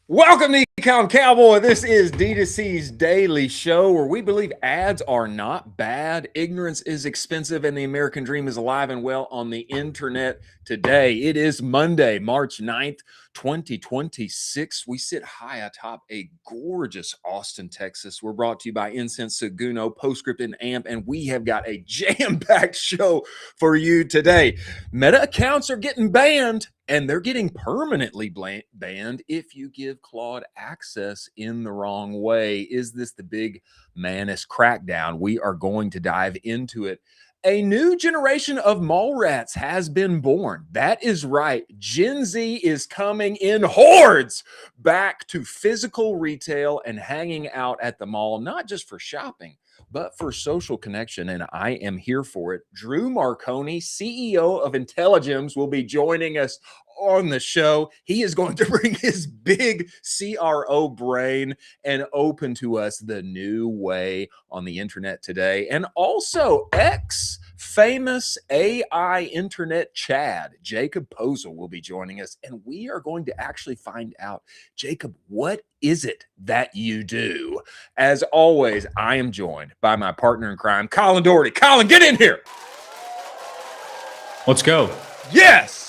Welcome to Ecom Cowboy. This is D2C's daily show where we believe ads are not bad, ignorance is expensive, and the American dream is alive and well on the internet today. It is Monday, March 9th, 2026. We sit high atop a gorgeous Austin, Texas. We're brought to you by Incense Seguno, Postscript, and AMP, and we have got a jam-packed show for you today. Meta accounts are getting banned. And they're getting permanently banned if you give Claude access in the wrong way. Is this the big Manus crackdown? We are going to dive into it. A new generation of mall rats has been born. That is right. Gen Z is coming in hordes back to physical retail and hanging out at the mall, not just for shopping, but for social connection, and I am here for it. Drew Marconi, CEO of Intelligems, will be joining us on the show. He is going to bring his big CRO brain and open to us the new way on the internet today. And also, famous AI internet Chad, Jacob Posel, will be joining us, and we are going to actually find out, Jacob, what is it that you do? As always, I am joined by my partner in crime, Colin Doherty. Colin, get in here. Let's go. Yes.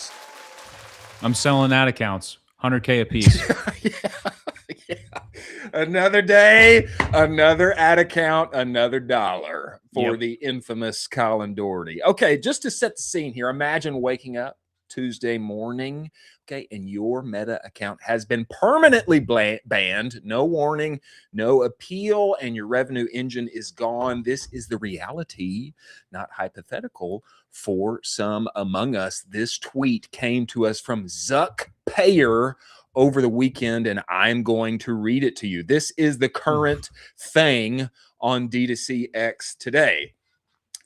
I'm selling ad accounts, 100K a piece. Yeah. Another day, another ad account, another dollar for the infamous Colin Doherty. Okay, just to set the scene here, imagine waking up Tuesday morning, okay, and your Meta account has been permanently banned, no warning, no appeal, and your revenue engine is gone. This is the reality, not hypothetical, for some among us. This tweet came to us from Zuck Payer over the weekend, and I'm going to read it to you. This is the current thing on D2CX today.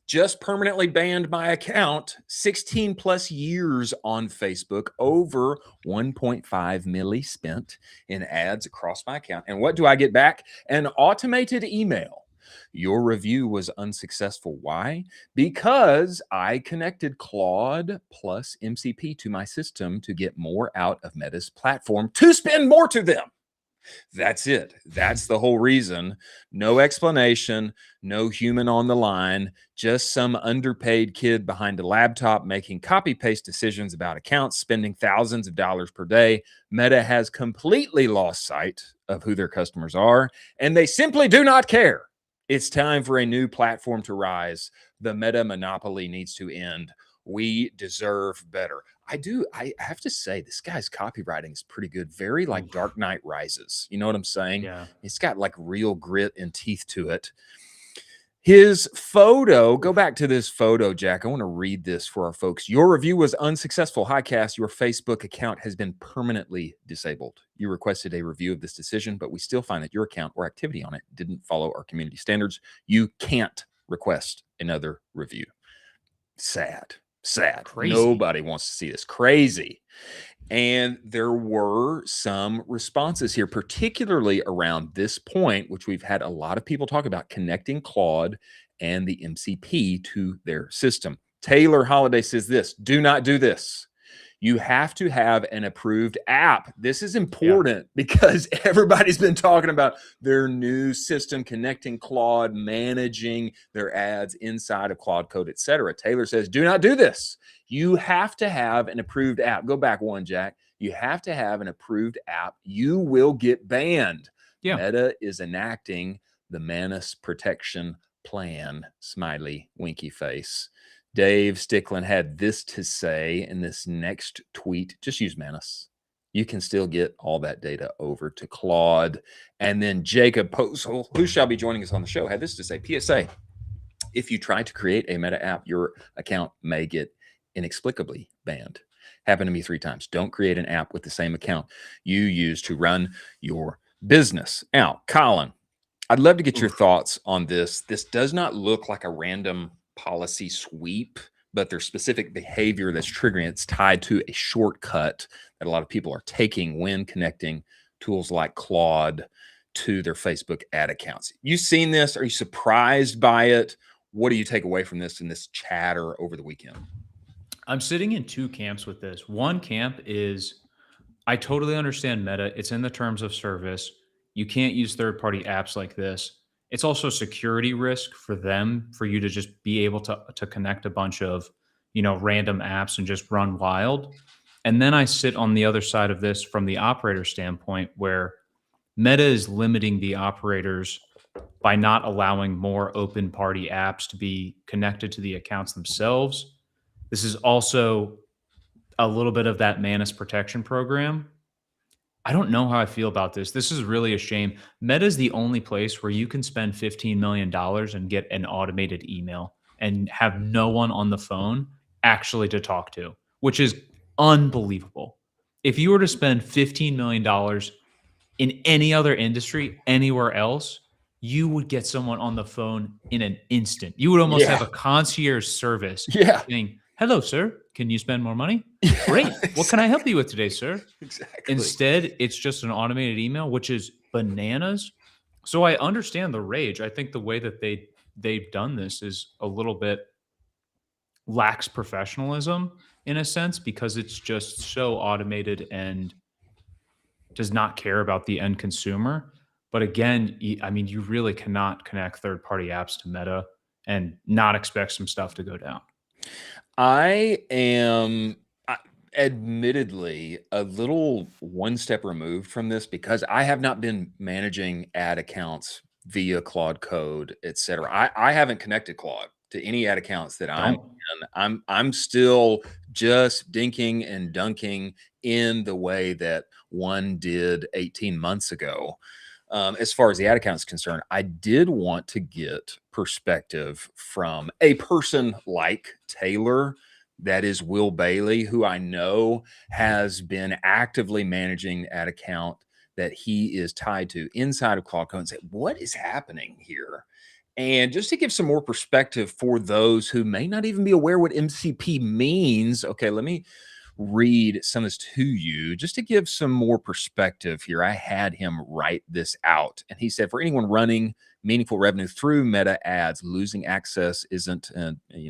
Just permanently banned my account, 16 plus years on Facebook, over 1.5 milli spent in ads across my account. And what do I get back? An automated email. Your review was unsuccessful. Why? Because I connected Claude plus MCP to my system to get more out of Meta's platform to spend more to them. That's it. That's the whole reason. No explanation, no human on the line, just some underpaid kid behind a laptop making copy-paste decisions about accounts, spending thousands of dollars per day. Meta has completely lost sight of who their customers are, and they simply do not care. It's time for a new platform to rise. The Meta monopoly needs to end. We deserve better. I have to say, this guy's copywriting is pretty good. Very like Dark Knight Rises. You know what I'm saying? Yeah. It's got like real grit and teeth to it. His photo, go back to this photo, Jack. I want to read this for our folks. Your review was unsuccessful. Hi, Cass. Your Facebook account has been permanently disabled. You requested a review of this decision, but we still find that your account or activity on it didn't follow our community standards. You can't request another review. Sad. Crazy. Nobody wants to see this. Crazy. And there were some responses here, particularly around this point, which we've had a lot of people talk about, connecting Claude and the MCP to their system. Taylor Holiday says this: do not do this. You have to have an approved app. This is important because everybody's been talking about their new system connecting Claude, managing their ads inside of Claude Code, etc. Taylor says, do not do this. You have to have an approved app. Go back one, Jack. You have to have an approved app. You will get banned. Yeah. Meta is enacting the Manus protection plan. Smiley, winky face. Dave Stickland had this to say in this next tweet: just use Manus. You can still get all that data over to Claude. And then Jacob Posel, who shall be joining us on the show, had this to say: PSA, if you try to create a Meta app, your account may get inexplicably banned. Happened to me 3 times. Don't create an app with the same account you use to run your business. Now, Colin, I'd love to get your thoughts on this. This does not look like a random policy sweep, but there's specific behavior that's triggering. It's tied to a shortcut that a lot of people are taking when connecting tools like Claude to their Facebook ad accounts. You seen this? Are you surprised by it? What do you take away from this in this chatter over the weekend? I'm sitting in 2 camps with this. One camp is I totally understand Meta. It's in the terms of service. You can't use third-party apps like this. It's also a security risk for them for you to just be able to connect a bunch of, random apps and just run wild. And then I sit on the other side of this from the operator standpoint where Meta is limiting the operators by not allowing more open party apps to be connected to the accounts themselves. This is also a little bit of that Manus protection program. I don't know how I feel about this. This is really a shame. Meta is the only place where you can spend $15 million and get an automated email and have no one on the phone actually to talk to, which is unbelievable. If you were to spend $15 million in any other industry, anywhere else, you would get someone on the phone in an instant. You would almost have Yeah. a concierge service Yeah. saying, "Hello, sir. Can you spend more money? Yeah, Great. What can I help exactly. you with today, sir?" Exactly. Instead, it's just an automated email, which is bananas. So I understand the rage. I think the way that they've done this is a little bit lacks professionalism in a sense because it's just so automated and does not care about the end consumer. But again, I mean, you really cannot connect third party apps to Meta and not expect some stuff to go down. I am admittedly a little one step removed from this because I have not been managing ad accounts via Claude Code, etc. I haven't connected Claude to any ad accounts that I'm Don't. in. I'm still just dinking and dunking in the way that one did 18 months ago. As far as the ad account is concerned, I did want to get perspective from a person like Taylor, that is Will Bailey, who I know has been actively managing ad account that he is tied to inside of Claude Code, and say, what is happening here? And just to give some more perspective for those who may not even be aware what MCP means, okay, let me read some of this to you just to give some more perspective here. I had him write this out, and he said, for anyone running meaningful revenue through Meta ads, losing access isn't,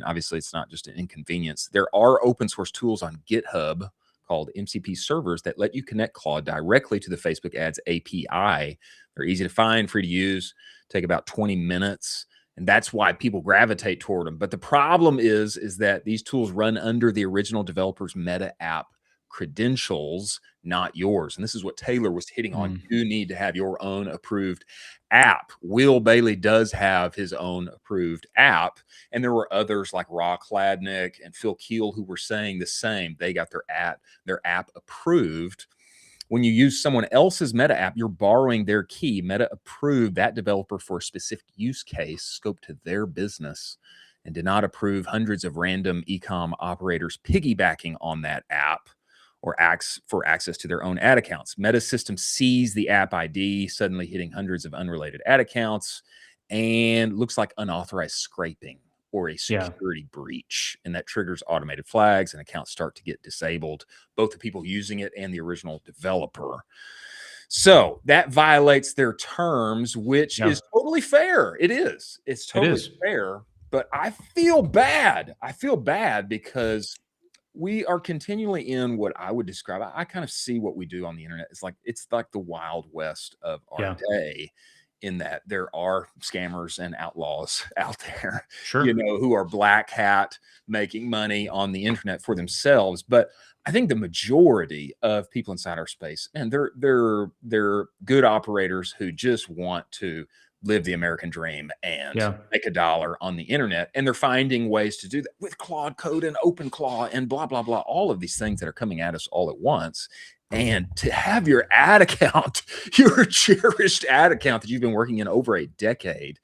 obviously, it's not just an inconvenience. There are open source tools on GitHub called MCP servers that let you connect Claude directly to the Facebook ads API. They're easy to find, free to use, take about 20 minutes. And that's why people gravitate toward them. But the problem is that these tools run under the original developer's Meta app credentials, not yours. And this is what Taylor was hitting on. You need to have your own approved app. Will Bailey does have his own approved app. And there were others like Rock Ladnick and Phil Keel who were saying the same. They got their app approved. When you use someone else's Meta app, you're borrowing their key. Meta approved that developer for a specific use case scoped to their business and did not approve hundreds of random e-com operators piggybacking on that app or for access to their own ad accounts. Meta's system sees the app ID, suddenly hitting hundreds of unrelated ad accounts, and looks like unauthorized scraping or a Yeah. security breach. And that triggers automated flags and accounts start to get disabled, both the people using it and the original developer. So that violates their terms, which Yeah. is totally fair. It is. It's It totally is. fair. But I feel bad. I feel bad because we are continually in what I would describe. I kind of see what we do on the internet. It's like the Wild West of our Yeah. day, in that there are scammers and outlaws out there, Sure. who are black hat making money on the internet for themselves. But I think the majority of people inside our space, and they're good operators who just want to live the American dream and Yeah. make a dollar on the internet. And they're finding ways to do that with Claude Code and OpenClaw and blah, blah, blah, all of these things that are coming at us all at once. And to have your ad account, your cherished ad account that you've been working in over a decade,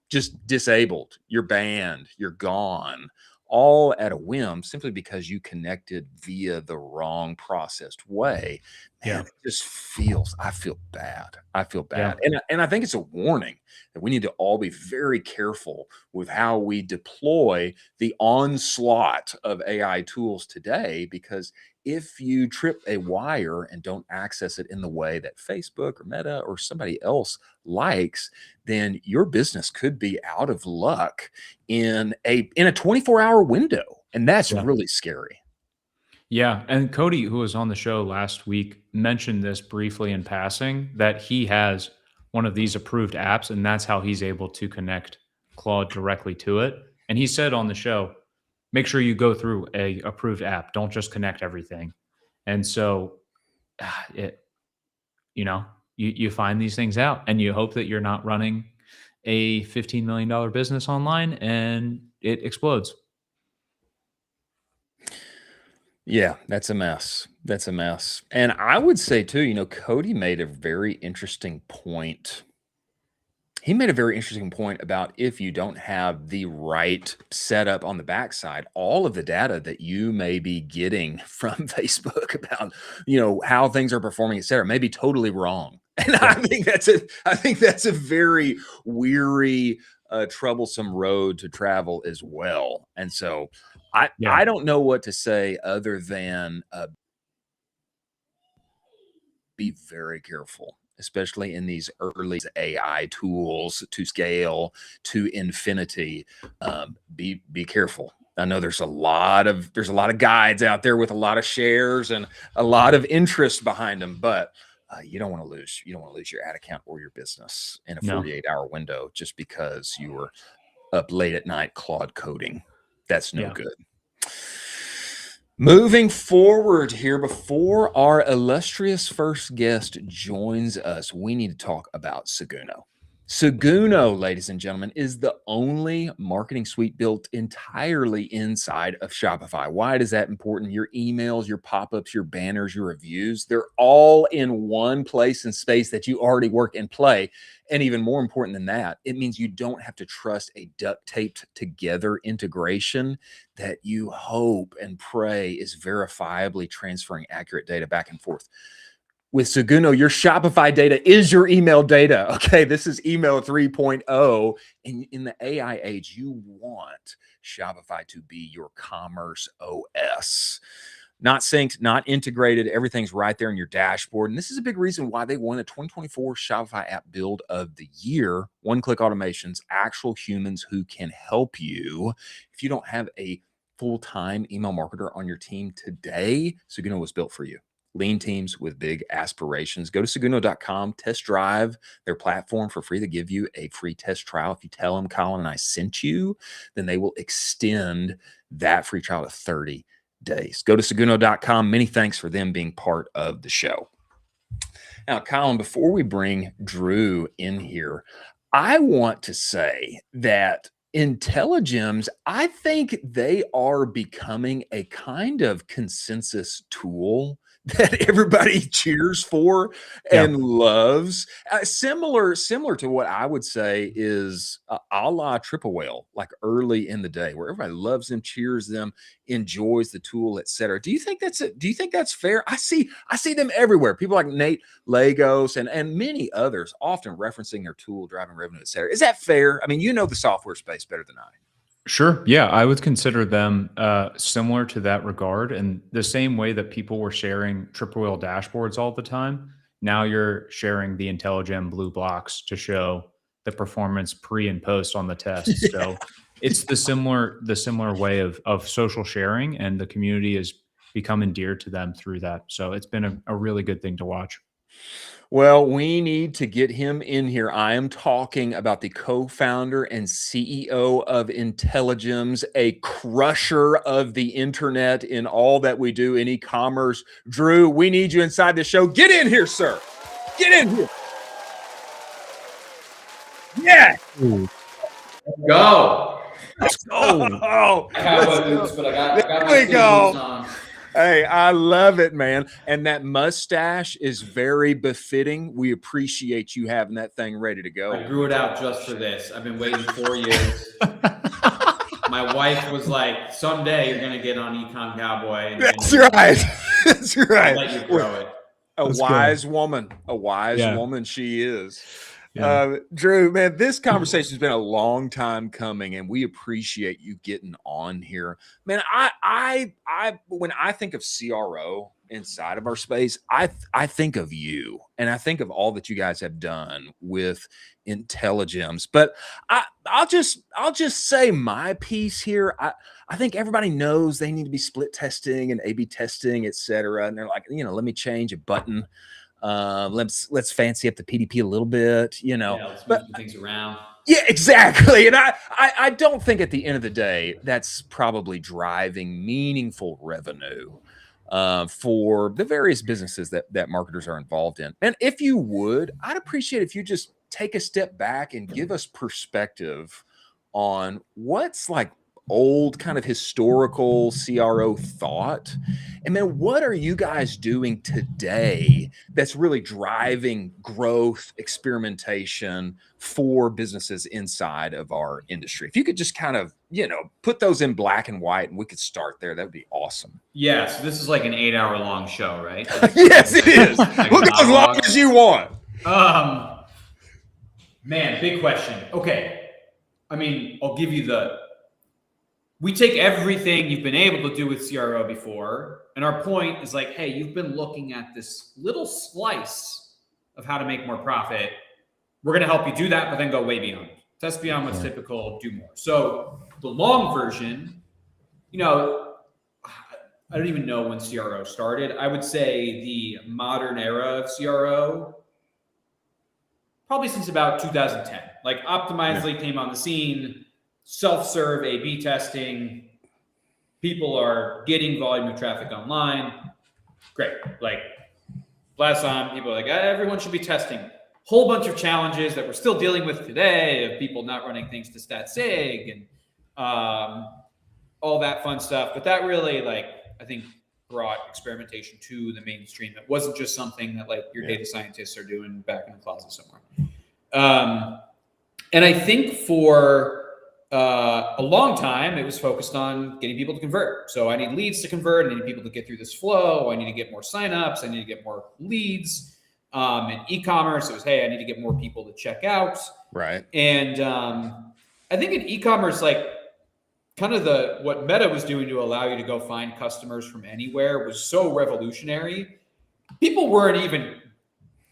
just disabled, you're banned, you're gone, all at a whim, simply because you connected via the wrong processed way. Man, Yeah. it just feels, I feel bad. I feel Yeah. bad. And I think it's a warning that we need to all be very careful with how we deploy the onslaught of AI tools today, because if you trip a wire and don't access it in the way that Facebook or Meta or somebody else likes, then your business could be out of luck in a 24-hour window. And that's Yeah. really scary. Yeah. And Cody, who was on the show last week, mentioned this briefly in passing that he has one of these approved apps, and that's how he's able to connect Claude directly to it. And he said on the show, make sure you go through a approved app. Don't just connect everything. And so it, you find these things out and you hope that you're not running a $15 million business online and it explodes. Yeah, that's a mess. That's a mess. And I would say too, Cody made a very interesting point. He made a very interesting point about if you don't have the right setup on the backside, all of the data that you may be getting from Facebook about, how things are performing, et cetera, may be totally wrong. And Yeah. I think that's a very weary, troublesome road to travel as well. And so I don't know what to say other than be very careful, especially in these early AI tools to scale to infinity. Be careful. I know there's a lot of guides out there with a lot of shares and a lot of interest behind them, but you don't want to lose your ad account or your business in a 48-hour window just because you were up late at night Claude coding. That's no good. Moving forward here, before our illustrious first guest joins us, we need to talk about Seguno. Seguno, ladies and gentlemen, is the only marketing suite built entirely inside of Shopify. Why is that important? Your emails, your pop-ups, your banners, your reviews, they're all in one place and space that you already work and play. And even more important than that, it means you don't have to trust a duct-taped together integration that you hope and pray is verifiably transferring accurate data back and forth. With Seguno, your Shopify data is your email data. Okay, this is email 3.0. And in the AI age, you want Shopify to be your commerce OS. Not synced, not integrated. Everything's right there in your dashboard. And this is a big reason why they won the 2024 Shopify App Build of the Year. One-click automations, actual humans who can help you. If you don't have a full-time email marketer on your team today, Seguno was built for you. Lean teams with big aspirations. Go to Seguno.com, test drive their platform for free. They give you a free test trial. If you tell them Colin and I sent you, then they will extend that free trial to 30 days. Go to Seguno.com. Many thanks for them being part of the show. Now, Colin, before we bring Drew in here, I want to say that Intelligems, I think they are becoming a kind of consensus tool that everybody cheers for and loves. Similar to what I would say is a la Triple Whale, like early in the day, where everybody loves them, cheers them, enjoys the tool, etc. Do you think that's fair? I see them everywhere. People like Nate Lagos and many others often referencing their tool, driving revenue, etc. Is that fair? I mean, you know the software space better than I. Sure. Yeah, I would consider them similar to that regard. And the same way that people were sharing triple wheel dashboards all the time, now you're sharing the Intelligem blue blocks to show the performance pre and post on the test. So it's the similar way of social sharing, and the community has become endeared to them through that. So it's been a really good thing to watch. Well, we need to get him in here. I am talking about the co-founder and CEO of Intelligems, a crusher of the internet in all that we do in e-commerce. Drew, we need you inside the show. Get in here, sir. Get in here. Yeah. Go. Let's go. Oh, I got boots, but I got there my we go. boots on. Hey, I love it, man. And that mustache is very befitting. We appreciate you having that thing ready to go. I grew it out just for this. I've been waiting 4 years. My wife was like, someday you're going to get on Ecom Cowboy. That's right. That's right. I'll let you grow it. A wise woman she is. Yeah. Drew, man, this conversation has been a long time coming, and we appreciate you getting on here, man. I when I think of CRO inside of our space, I think of you, and I think of all that you guys have done with Intelligems. But I'll just say my piece here. I think everybody knows they need to be split testing and A/B testing, et cetera. And they're like, let me change a button. Let's fancy up the PDP a little bit, Let's move some things around. Yeah, exactly. And I don't think at the end of the day, that's probably driving meaningful revenue for the various businesses that marketers are involved in. And if you would, I'd appreciate if you just take a step back and give us perspective on what's like old kind of historical CRO thought. And then what are you guys doing today that's really driving growth, experimentation for businesses inside of our industry? If you could just kind of, put those in black and white and we could start there, that would be awesome. Yeah. So this is like an 8-hour long show, right? Yes, it is. We'll go as long as you want. Man, big question. Okay. I mean, I'll give you we take everything you've been able to do with CRO before, and our point is like, hey, you've been looking at this little slice of how to make more profit. We're going to help you do that, but then go way beyond. Test beyond what's typical, do more. So the long version, I don't even know when CRO started. I would say the modern era of CRO, probably since about 2010. Like Optimizely came on the scene, self-serve A/B testing. People are getting volume of traffic online. Great. Like last time, people are like, everyone should be testing. Whole bunch of challenges that we're still dealing with today of people not running things to stat-sig and all that fun stuff. But that really, I think brought experimentation to the mainstream. It wasn't just something that your data scientists are doing back in the closet somewhere. And I think for a long time, it was focused on getting people to convert. So I need leads to convert. I need people to get through this flow. I need to get more signups. I need to get more leads. In e-commerce, it was, hey, I need to get more people to check out. Right. And I think in e-commerce, kind of what Meta was doing to allow you to go find customers from anywhere was so revolutionary. People weren't even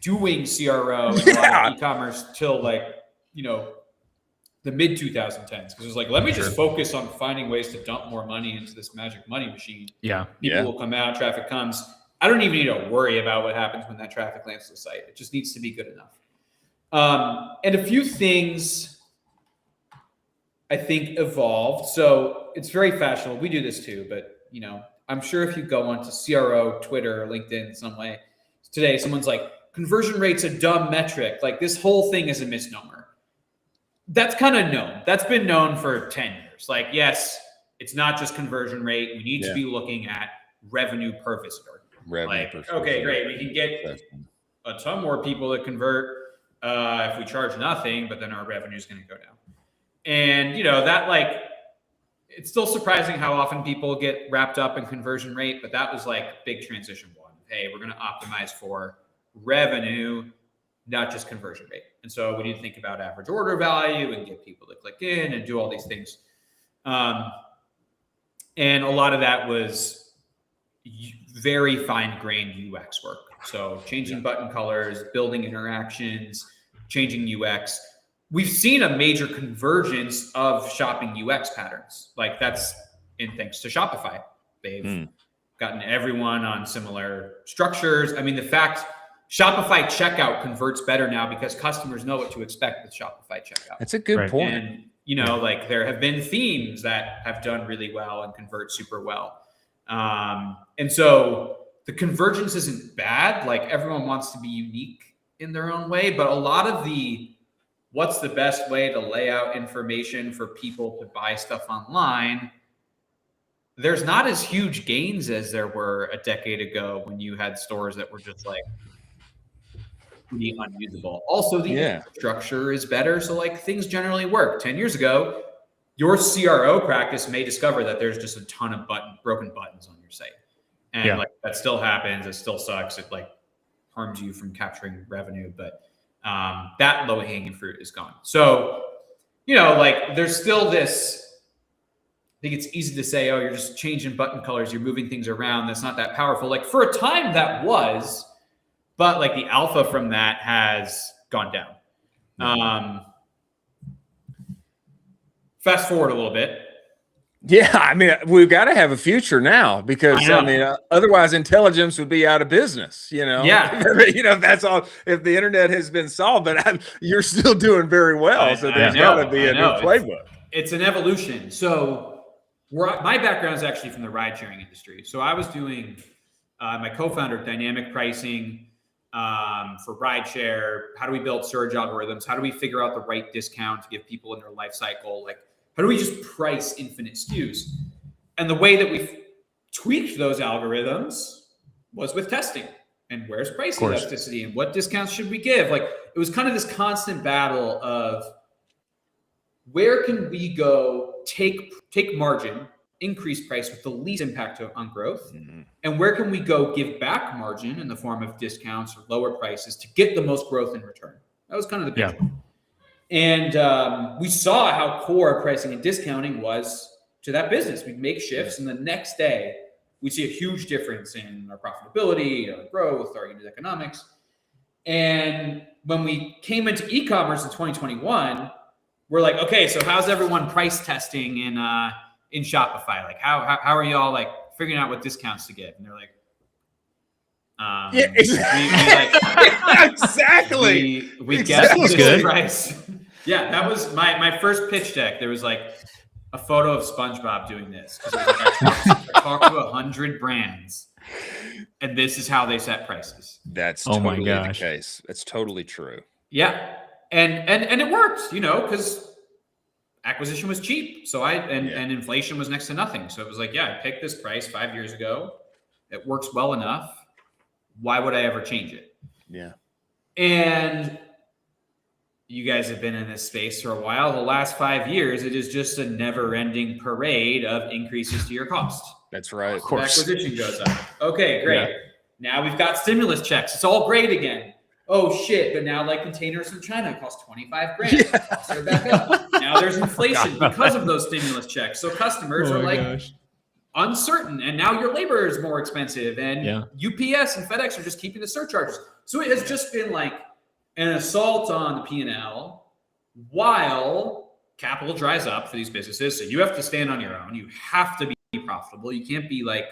doing CRO in a lot of e-commerce till the mid 2010s, because it was let me just focus on finding ways to dump more money into this magic money machine. Yeah. People will come out, traffic comes. I don't even need to worry about what happens when that traffic lands to the site. It just needs to be good enough. And a few things I think evolved. So it's very fashionable. We do this too, but I'm sure if you go onto CRO, Twitter, or LinkedIn in some way today, someone's like, conversion rate's a dumb metric. This whole thing is a misnomer. That's kind of known. That's been known for 10 years. Yes, it's not just conversion rate. We need to be looking at revenue per visitor. Okay, great. We can get a ton more people that convert if we charge nothing, but then our revenue is going to go down. And, it's still surprising how often people get wrapped up in conversion rate, but that was big transition one. Hey, we're going to optimize for revenue, not just conversion rate. And so we need to think about average order value and get people to click in and do all these things. And a lot of that was very fine-grained UX work. So changing button colors, building interactions, changing UX. We've seen a major convergence of shopping UX patterns. That's thanks to Shopify. They've gotten everyone on similar structures. I mean, the fact Shopify checkout converts better now because customers know what to expect with Shopify checkout. That's a good point. And, there have been themes that have done really well and convert super well. And so the convergence isn't bad. Everyone wants to be unique in their own way, but a lot of what's the best way to lay out information for people to buy stuff online, there's not as huge gains as there were a decade ago when you had stores that were just pretty unusable. Also, the infrastructure is better. So things generally work. 10 years ago, your CRO practice may discover that there's just a ton of broken buttons on your site. And that still happens. It still sucks. It harms you from capturing revenue, but that low hanging fruit is gone. So, there's still this think it's easy to say, oh, you're just changing button colors, you're moving things around. That's not that powerful. Like for a time that was, but like the alpha from that has gone down. Fast forward a little bit. Yeah, I mean, we've got to have a future now because otherwise Intelligems would be out of business. Yeah. That's all. If the internet has been solved, but you're still doing very well, so there's got to be a new playbook. It's an evolution. So my background is actually from the ride-sharing industry. So I was doing my co-founder dynamic pricing for rideshare. How do we build surge algorithms? How do we figure out the right discount to give people in their life cycle? Like, how do we just price infinite SKUs? And the way that we've tweaked those algorithms was with testing. And where's price elasticity and what discounts should we give? Like, it was kind of this constant battle of where can we go take margin, increase price with the least impact on growth, and where can we go give back margin in the form of discounts or lower prices to get the most growth in return? That was kind of the picture. And we saw how core pricing and discounting was to that business. We'd make shifts, and the next day we see a huge difference in our profitability, our growth, our unit economics. And when we came into e-commerce in 2021, we're like, okay, so how's everyone price testing in Shopify? Like, how are y'all like figuring out what discounts to give? And they're like, exactly. We guessed this price. Yeah, that was my first pitch deck. There was like a photo of SpongeBob doing this. I talked to 100 brands, and this is how they set prices. That's totally the case. That's totally true. Yeah, and it worked, because acquisition was cheap. So and inflation was next to nothing. So it was like, I picked this price 5 years ago. It works well enough. Why would I ever change it? Yeah. And you guys have been in this space for a while. The last 5 years, it is just a never-ending parade of increases to your cost. That's right. Of course. Acquisition goes up. Okay, great. Yeah. Now we've got stimulus checks. It's all great again. Oh shit! But now, like, containers from China cost $25,000. Yeah. Costs are back up. Now there's inflation because of those stimulus checks. So customers are like uncertain, and now your labor is more expensive, and UPS and FedEx are just keeping the surcharges. So it has just been like an assault on the P&L while capital dries up for these businesses. So you have to stand on your own. You have to be profitable. You can't be like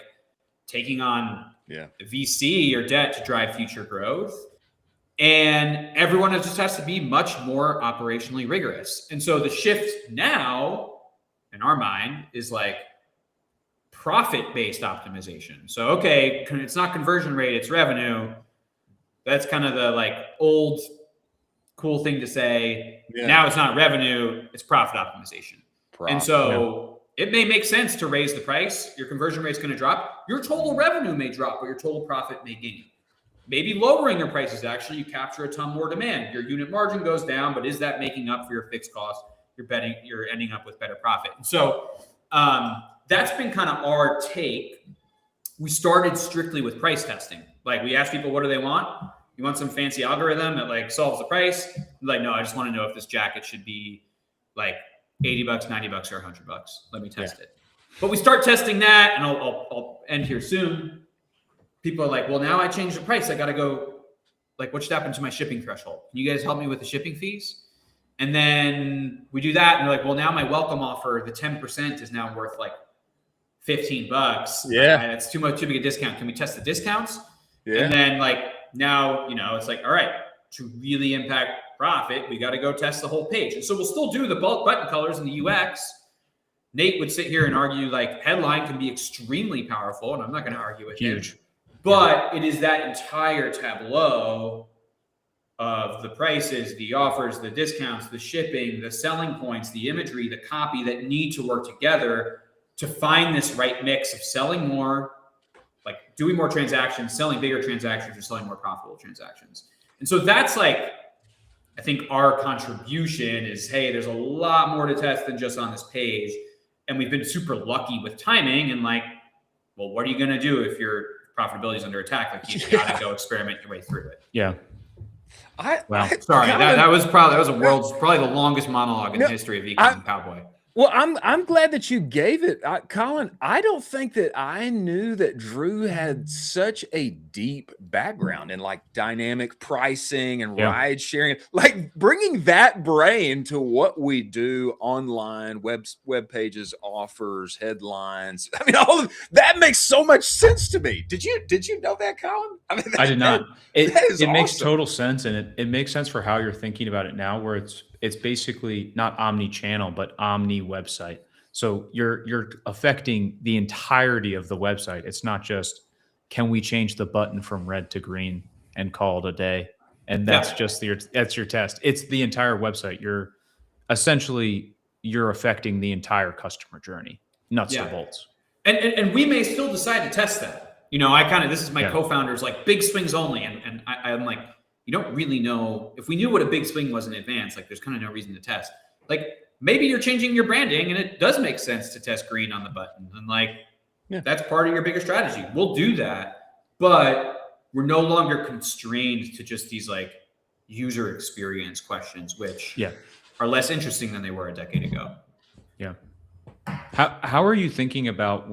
taking on VC or debt to drive future growth. And everyone just has to be much more operationally rigorous. And so the shift now, in our mind, is like profit-based optimization. So, okay, it's not conversion rate, it's revenue. That's kind of the like old cool thing to say. Yeah. Now it's not revenue, it's profit optimization. And so it may make sense to raise the price. Your conversion rate is going to drop. Your total revenue may drop, but your total profit may gain. Maybe lowering your prices, actually, you capture a ton more demand. Your unit margin goes down, but is that making up for your fixed costs? You're ending up with better profit. And so that's been kind of our take. We started strictly with price testing. Like, we asked people, what do they want? You want some fancy algorithm that like solves the price? Like, no, I just want to know if this jacket should be like $80, $90, or $100. Let me test it. But we start testing that, and I'll end here soon. People are like, well, now I changed the price. I got to go, like, what should happen to my shipping threshold? Can you guys help me with the shipping fees? And then we do that, and they're like, well, now my welcome offer, the 10% is now worth like $15. Yeah. That's too big a discount. Can we test the discounts? Yeah. And then like now, it's like, all right, to really impact profit, we got to go test the whole page. And so we'll still do the bulk button colors in the UX. Nate would sit here and argue like headline can be extremely powerful, and I'm not going to argue with him. But it is that entire tableau of the prices, the offers, the discounts, the shipping, the selling points, the imagery, the copy that need to work together to find this right mix of selling more, like doing more transactions, selling bigger transactions, or selling more profitable transactions. And so that's like, I think our contribution is, hey, there's a lot more to test than just on this page. And we've been super lucky with timing and like, well, what are you going to do if your profitability is under attack? Like, you got to go experiment your way through it. Yeah. Sorry, that was the world's probably the longest monologue in the history of e-commerce cowboy. Well, I'm glad that you gave it, Colin. I don't think that I knew that Drew had such a deep background in like dynamic pricing and ride sharing, like bringing that brain to what we do online, web pages, offers, headlines. I mean, all of that makes so much sense to me. Did you know that, Colin? I mean, I did not. It awesome. Makes total sense, and it makes sense for how you're thinking about it now, where it's basically not omni-channel, but omni website. So you're affecting the entirety of the website. It's not just, can we change the button from red to green and call it a day? And that's just that's your test. It's the entire website. You're affecting the entire customer journey, nuts to bolts. And we may still decide to test that. You know, this is my co-founder's like big swings only. And I'm like, you don't really know. If we knew what a big swing was in advance, like there's kind of no reason to test. Like maybe you're changing your branding and it does make sense to test green on the button. And like, that's part of your bigger strategy. We'll do that, but we're no longer constrained to just these like user experience questions, which are less interesting than they were a decade ago. Yeah. How are you thinking about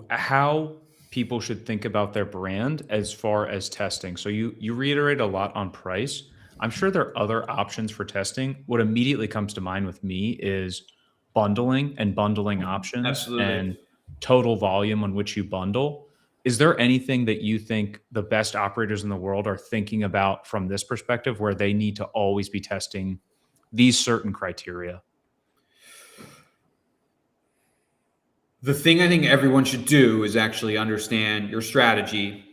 how people should think about their brand as far as testing? So you reiterate a lot on price. I'm sure there are other options for testing. What immediately comes to mind with me is bundling and bundling options and total volume on which you bundle. Is there anything that you think the best operators in the world are thinking about from this perspective, where they need to always be testing these certain criteria? The thing I think everyone should do is actually understand your strategy.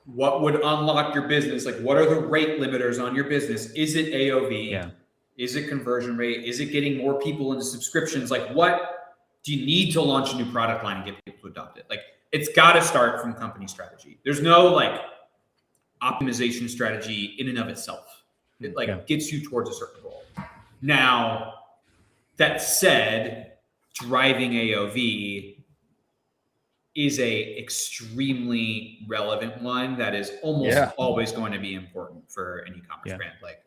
What would unlock your business? Like, what are the rate limiters on your business? Is it AOV? Yeah. Is it conversion rate? Is it getting more people into subscriptions? Like, what do you need to launch a new product line and get people to adopt it? Like, it's got to start from company strategy. There's no like optimization strategy in and of itself. It gets you towards a certain goal. Now, that said, driving AOV is a extremely relevant one that is almost always going to be important for an e-commerce brand. Like,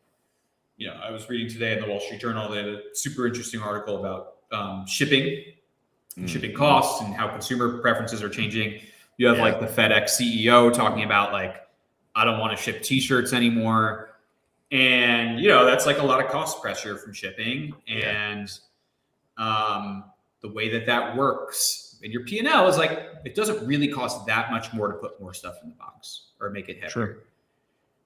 you know, I was reading today in the Wall Street Journal, they had a super interesting article about shipping and shipping costs and how consumer preferences are changing. You have like the FedEx CEO talking about like, I don't want to ship t-shirts anymore. And, you know, that's like a lot of cost pressure from shipping. And, the way that works in your P&L is like, it doesn't really cost that much more to put more stuff in the box or make it heavier. Sure.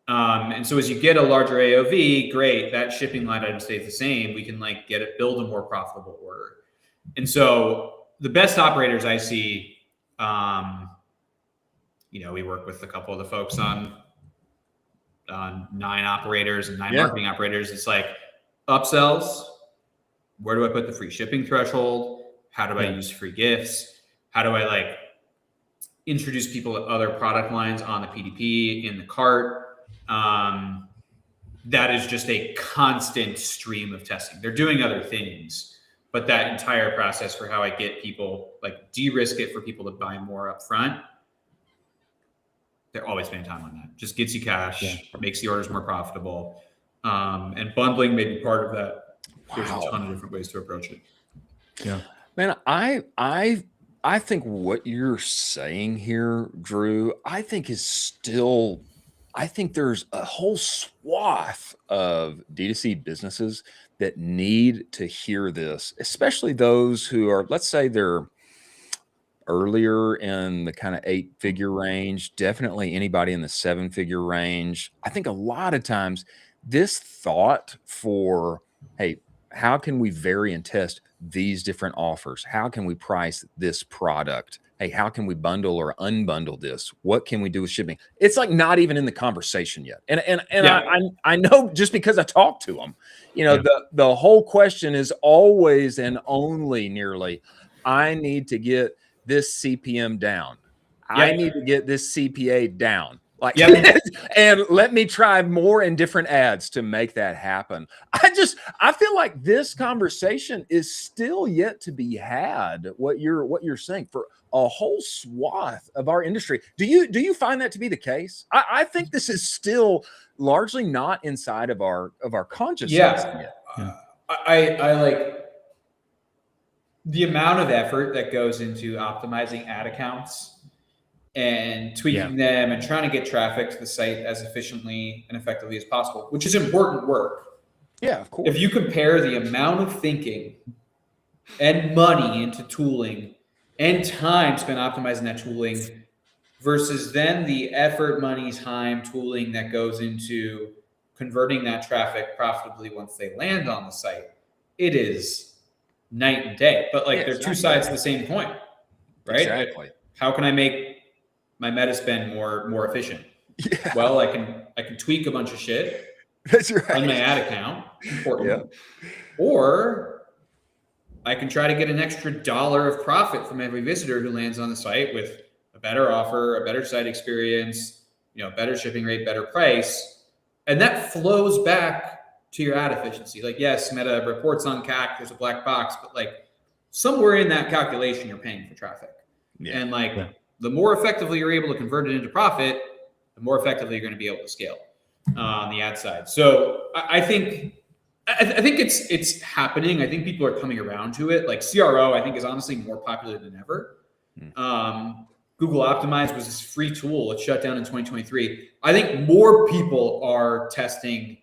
And so as you get a larger AOV, great, that shipping line item stays the same. We can like build a more profitable order. And so the best operators I see, you know, we work with a couple of the folks on 9 operators and 9 marketing operators. It's like upsells. Where do I put the free shipping threshold? How do I use free gifts? How do I like introduce people to other product lines on the PDP in the cart? That is just a constant stream of testing. They're doing other things, but that entire process for how I get people, like de-risk it for people to buy more up front, they're always spending time on that. Just gets you cash, makes the orders more profitable. And bundling may be part of that. There's a ton of different ways to approach it. Yeah. Man, I think what you're saying here, Drew, I think there's a whole swath of D2C businesses that need to hear this, especially those who are, let's say they're earlier in the kind of 8-figure range, definitely anybody in the 7-figure range. I think a lot of times this thought for, hey, how can we vary and test these different offers? How can we price this product? Hey, how can we bundle or unbundle this? What can we do with shipping? It's like not even in the conversation yet. And I know, just because I talked to them, you know, the whole question is always and only nearly, I need to get this CPM down. I need to get this CPA down. Like, and let me try more and different ads to make that happen. I feel like this conversation is still yet to be had. What you're saying for a whole swath of our industry. Do you find that to be the case? I think this is still largely not inside of our consciousness yet. I like the amount of effort that goes into optimizing ad accounts and tweaking them and trying to get traffic to the site as efficiently and effectively as possible, which is important work. Yeah, of course. If you compare the amount of thinking and money into tooling and time spent optimizing that tooling versus then the effort, money, time, tooling that goes into converting that traffic profitably once they land on the site, it is night and day. But like they're two sides of the same coin, right? Exactly. How can I make my meta spend more efficient? Yeah. Well, I can tweak a bunch of shit. That's right. On my ad account, important. Yeah. Or I can try to get an extra $1 of profit from every visitor who lands on the site with a better offer, a better site experience, better shipping rate, better price. And that flows back to your ad efficiency. Like, yes, Meta reports on CAC, there's a black box, but like somewhere in that calculation, you're paying for traffic. Yeah. And like the more effectively you're able to convert it into profit, the more effectively you're going to be able to scale on the ad side. So I think it's happening. I think people are coming around to it. Like CRO, I think is honestly more popular than ever. Google Optimize was this free tool. It shut down in 2023. I think more people are testing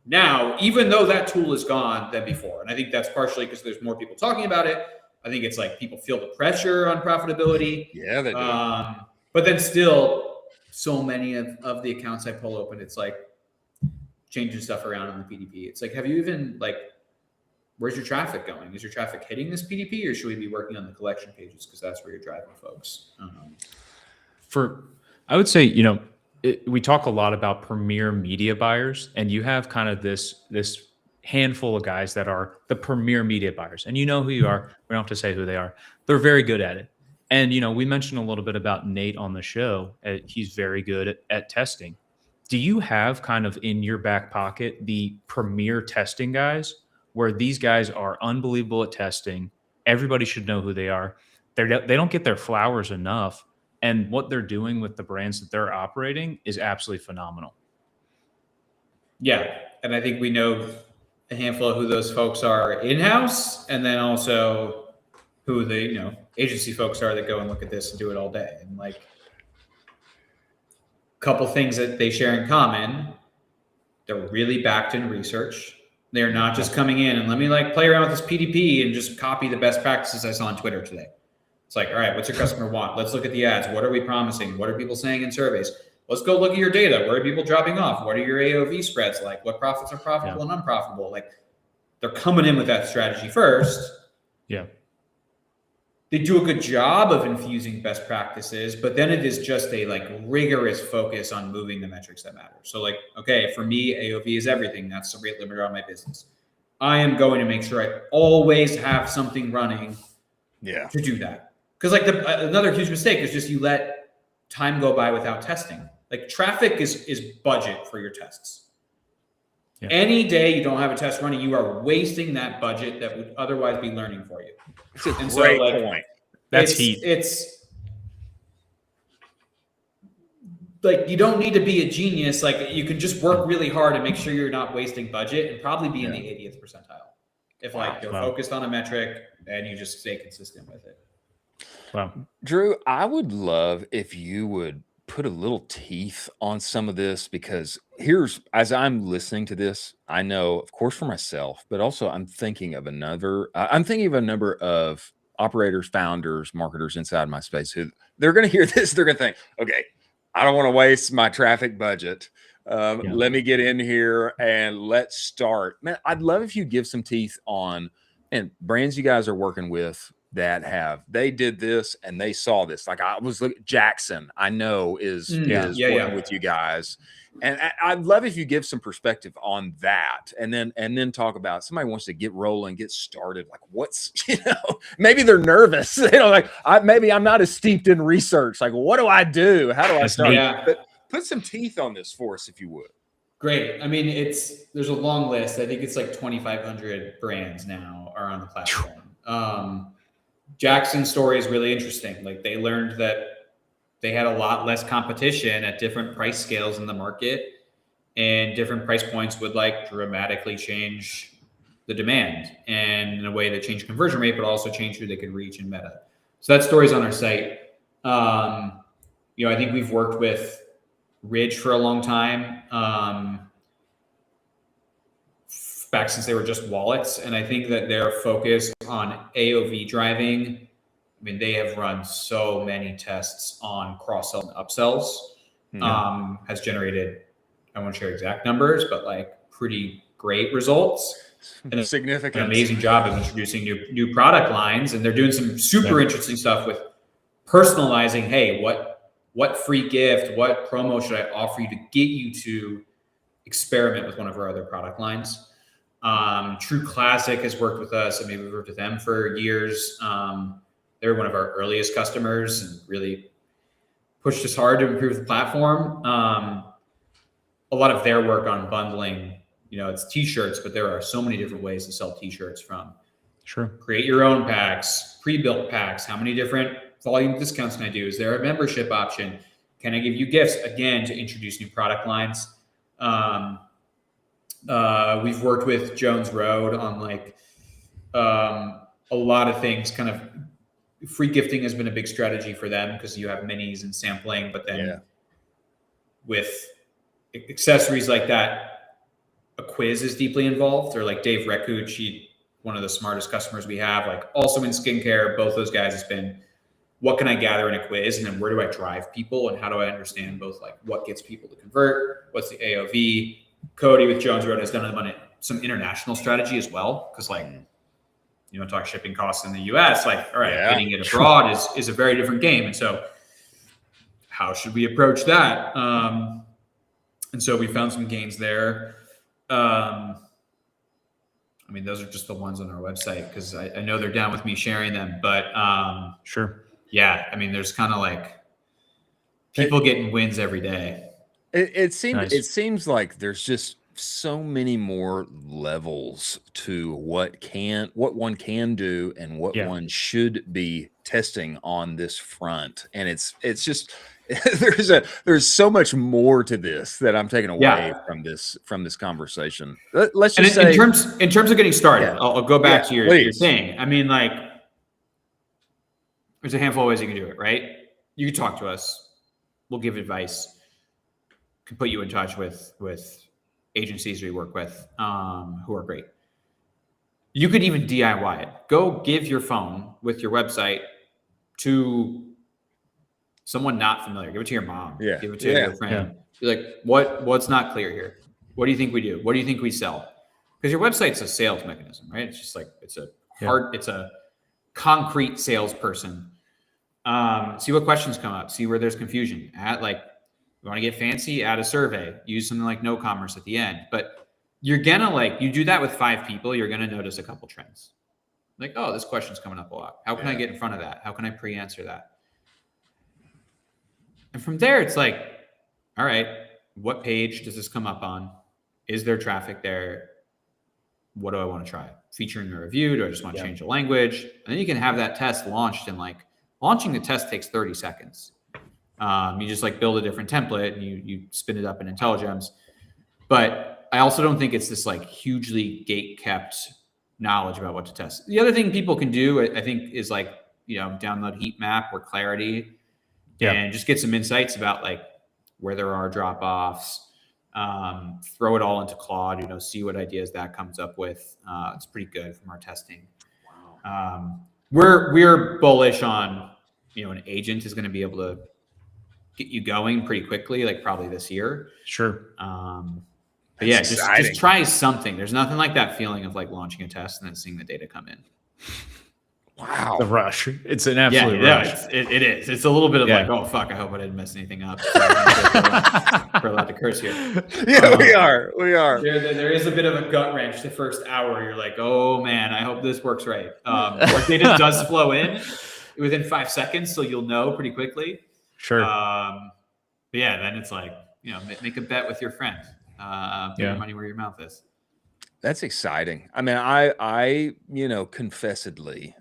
now, even though that tool is gone, than before. And I think that's partially because there's more people talking about it. I think it's like people feel the pressure on profitability. Yeah, they do. But then still, so many of the accounts I pull open, it's like changing stuff around on the PDP. It's like, have you even where's your traffic going? Is your traffic hitting this PDP, or should we be working on the collection pages because that's where you're driving folks? I would say, we talk a lot about premier media buyers, and you have kind of this handful of guys that are the premier media buyers, and you know who you are. We don't have to say who they are. They're very good at it. And, we mentioned a little bit about Nate on the show. He's very good at testing. Do you have kind of in your back pocket the premier testing guys, where these guys are unbelievable at testing? Everybody should know who they are. They don't get their flowers enough. And what they're doing with the brands that they're operating is absolutely phenomenal. Yeah. And I think we know a handful of who those folks are in-house, and then also who the, agency folks are that go and look at this and do it all day. And like a couple things that they share in common, they're really backed in research. They're not just coming in and let me play around with this PDP and just copy the best practices I saw on Twitter today. It's like, all right, what's your customer want? Let's look at the ads. What are we promising? What are people saying in surveys? Let's go look at your data. Where are people dropping off? What are your AOV spreads like? What profits are profitable and unprofitable? Like, they're coming in with that strategy first. Yeah. They do a good job of infusing best practices, but then it is just a rigorous focus on moving the metrics that matter. So okay, for me, AOV is everything. That's the rate limiter on my business. I am going to make sure I always have something running to do that. Because another huge mistake is just you let time go by without testing. Traffic is budget for your tests. Yeah. Any day you don't have a test running, you are wasting that budget that would otherwise be learning for you. It's a great point. That's heat. It's you don't need to be a genius. You can just work really hard and make sure you're not wasting budget and probably be in the 80th percentile. If you're focused on a metric and you just stay consistent with it. Wow. Drew, I would love if you would put a little teeth on some of this, because as I'm listening to this, I know, of course, for myself, but also I'm thinking of a number of operators, founders, marketers inside my space who they're going to hear this. They're going to think, okay, I don't want to waste my traffic budget. Let me get in here and let's start. Man, I'd love if you give some teeth on brands you guys are working with that they did this and they saw this. I was looking, Jackson, I know is working with you guys. And I'd love if you give some perspective on that, and then talk about somebody wants to get rolling, get started. What's, maybe they're nervous. Maybe I'm not as steeped in research. What do I do? How do I start? Yeah. But put some teeth on this for us, if you would. Great. I mean, there's a long list. I think it's 2,500 brands now are on the platform. Jackson's story is really interesting. They learned that they had a lot less competition at different price scales in the market, and different price points would dramatically change the demand and in a way that changed conversion rate, but also changed who they could reach in Meta. So that story's on our site. I think we've worked with Ridge for a long time, back since they were just wallets. And I think that their focus on AOV driving, they have run so many tests on cross-sell and upsells, has generated, I won't share exact numbers, but like pretty great results. And Significant. An amazing job of introducing new product lines. And they're doing some super interesting stuff with personalizing, hey, what free gift, what promo should I offer you to get you to experiment with one of our other product lines? True Classic has worked with us. I mean, we've worked with them for years. They're one of our earliest customers and really pushed us hard to improve the platform. A lot of their work on bundling, it's t-shirts, but there are so many different ways to sell t-shirts, from create your own packs, pre-built packs. How many different volume discounts can I do? Is there a membership option? Can I give you gifts, again, to introduce new product lines? We've worked with Jones Road on a lot of things. Kind of free gifting has been a big strategy for them because you have minis and sampling, but then with accessories like that, a quiz is deeply involved. Or like Dave Rekuch, one of the smartest customers we have, like also in skincare. Both those guys has been, what can I gather in a quiz, and then where do I drive people, and how do I understand both like what gets people to convert, what's the AOV. Cody with Jones Road has done some international strategy as well, because talk shipping costs in the US, like, all right, getting it abroad is a very different game. And so how should we approach that? And so we found some gains there. Those are just the ones on our website, because I know they're down with me sharing them, but there's kind of like people getting wins every day. It seems like there's just so many more levels to what one can do and what one should be testing on this front. And it's just there's so much more to this that I'm taking away from this conversation. Let's just say, in terms of getting started, I'll go back to your thing. There's a handful of ways you can do it, right? You can talk to us. We'll give advice. Can put you in touch with agencies we work with who are great. You could even DIY it. Go give your phone with your website to someone not familiar. Give it to your mom. Yeah. Give it to your friend. Be like, what's not clear here? What do you think we do? What do you think we sell? Because your website's a sales mechanism, right? It's just like, it's a concrete salesperson. See what questions come up. See where there's confusion. You want to get fancy, add a survey, use something like no commerce at the end. But you're gonna you do that with 5 people, you're gonna notice a couple trends. Like, oh, this question's coming up a lot. How can I get in front of that? How can I pre-answer that? And from there, it's like, all right, what page does this come up on? Is there traffic there? What do I want to try? Featuring a review? Do I just want to change the language? And then you can have that test launched, and launching the test takes 30 seconds. You just build a different template and you spin it up in Intelligems. But I also don't think it's this hugely gate-kept knowledge about what to test. The other thing people can do, I think, is download heat map or clarity and just get some insights about where there are drop-offs. Throw it all into Claude, see what ideas that comes up with. It's pretty good from our testing. Wow. We're bullish on, an agent is going to be able to get you going pretty quickly, probably this year. Sure. But just try something. There's nothing like that feeling of launching a test and then seeing the data come in. Wow. The rush. It's an absolute rush. It is. It's a little bit of oh, fuck, I hope I didn't mess anything up. We're allowed to curse here. Yeah, we are. There is a bit of a gut wrench the first hour. You're like, oh man, I hope this works right. Or data does flow in within 5 seconds, so you'll know pretty quickly. Sure. But then it's make a bet with your friend. Put your money where your mouth is. That's exciting. I confessedly,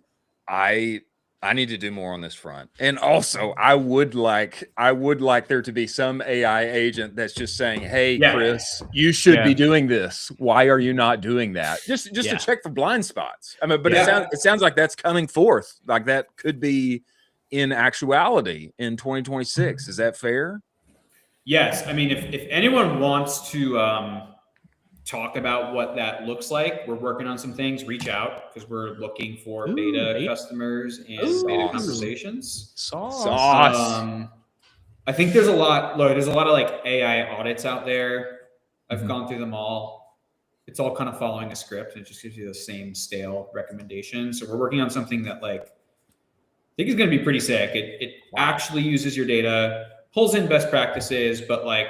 I I need to do more on this front. And also, I would like there to be some AI agent that's just saying, "Hey, Yeah. Chris, you should Yeah. be doing this. Why are you not doing that?" Just Yeah. to check for blind spots. I mean, but Yeah. it sounds like that's coming forth. Like that could be in actuality in 2026. Is that fair? Yes. I mean, if anyone wants to talk about what that looks like, we're working on some things. Reach out because we're looking for beta customers and beta conversations. Sauce. I think there's a lot. Look, there's a lot of like AI audits out there. I've gone through them all. It's all kind of following a script. It just gives you the same stale recommendations. So we're working on something that like I think is going to be pretty sick. It actually uses your data, pulls in best practices, but like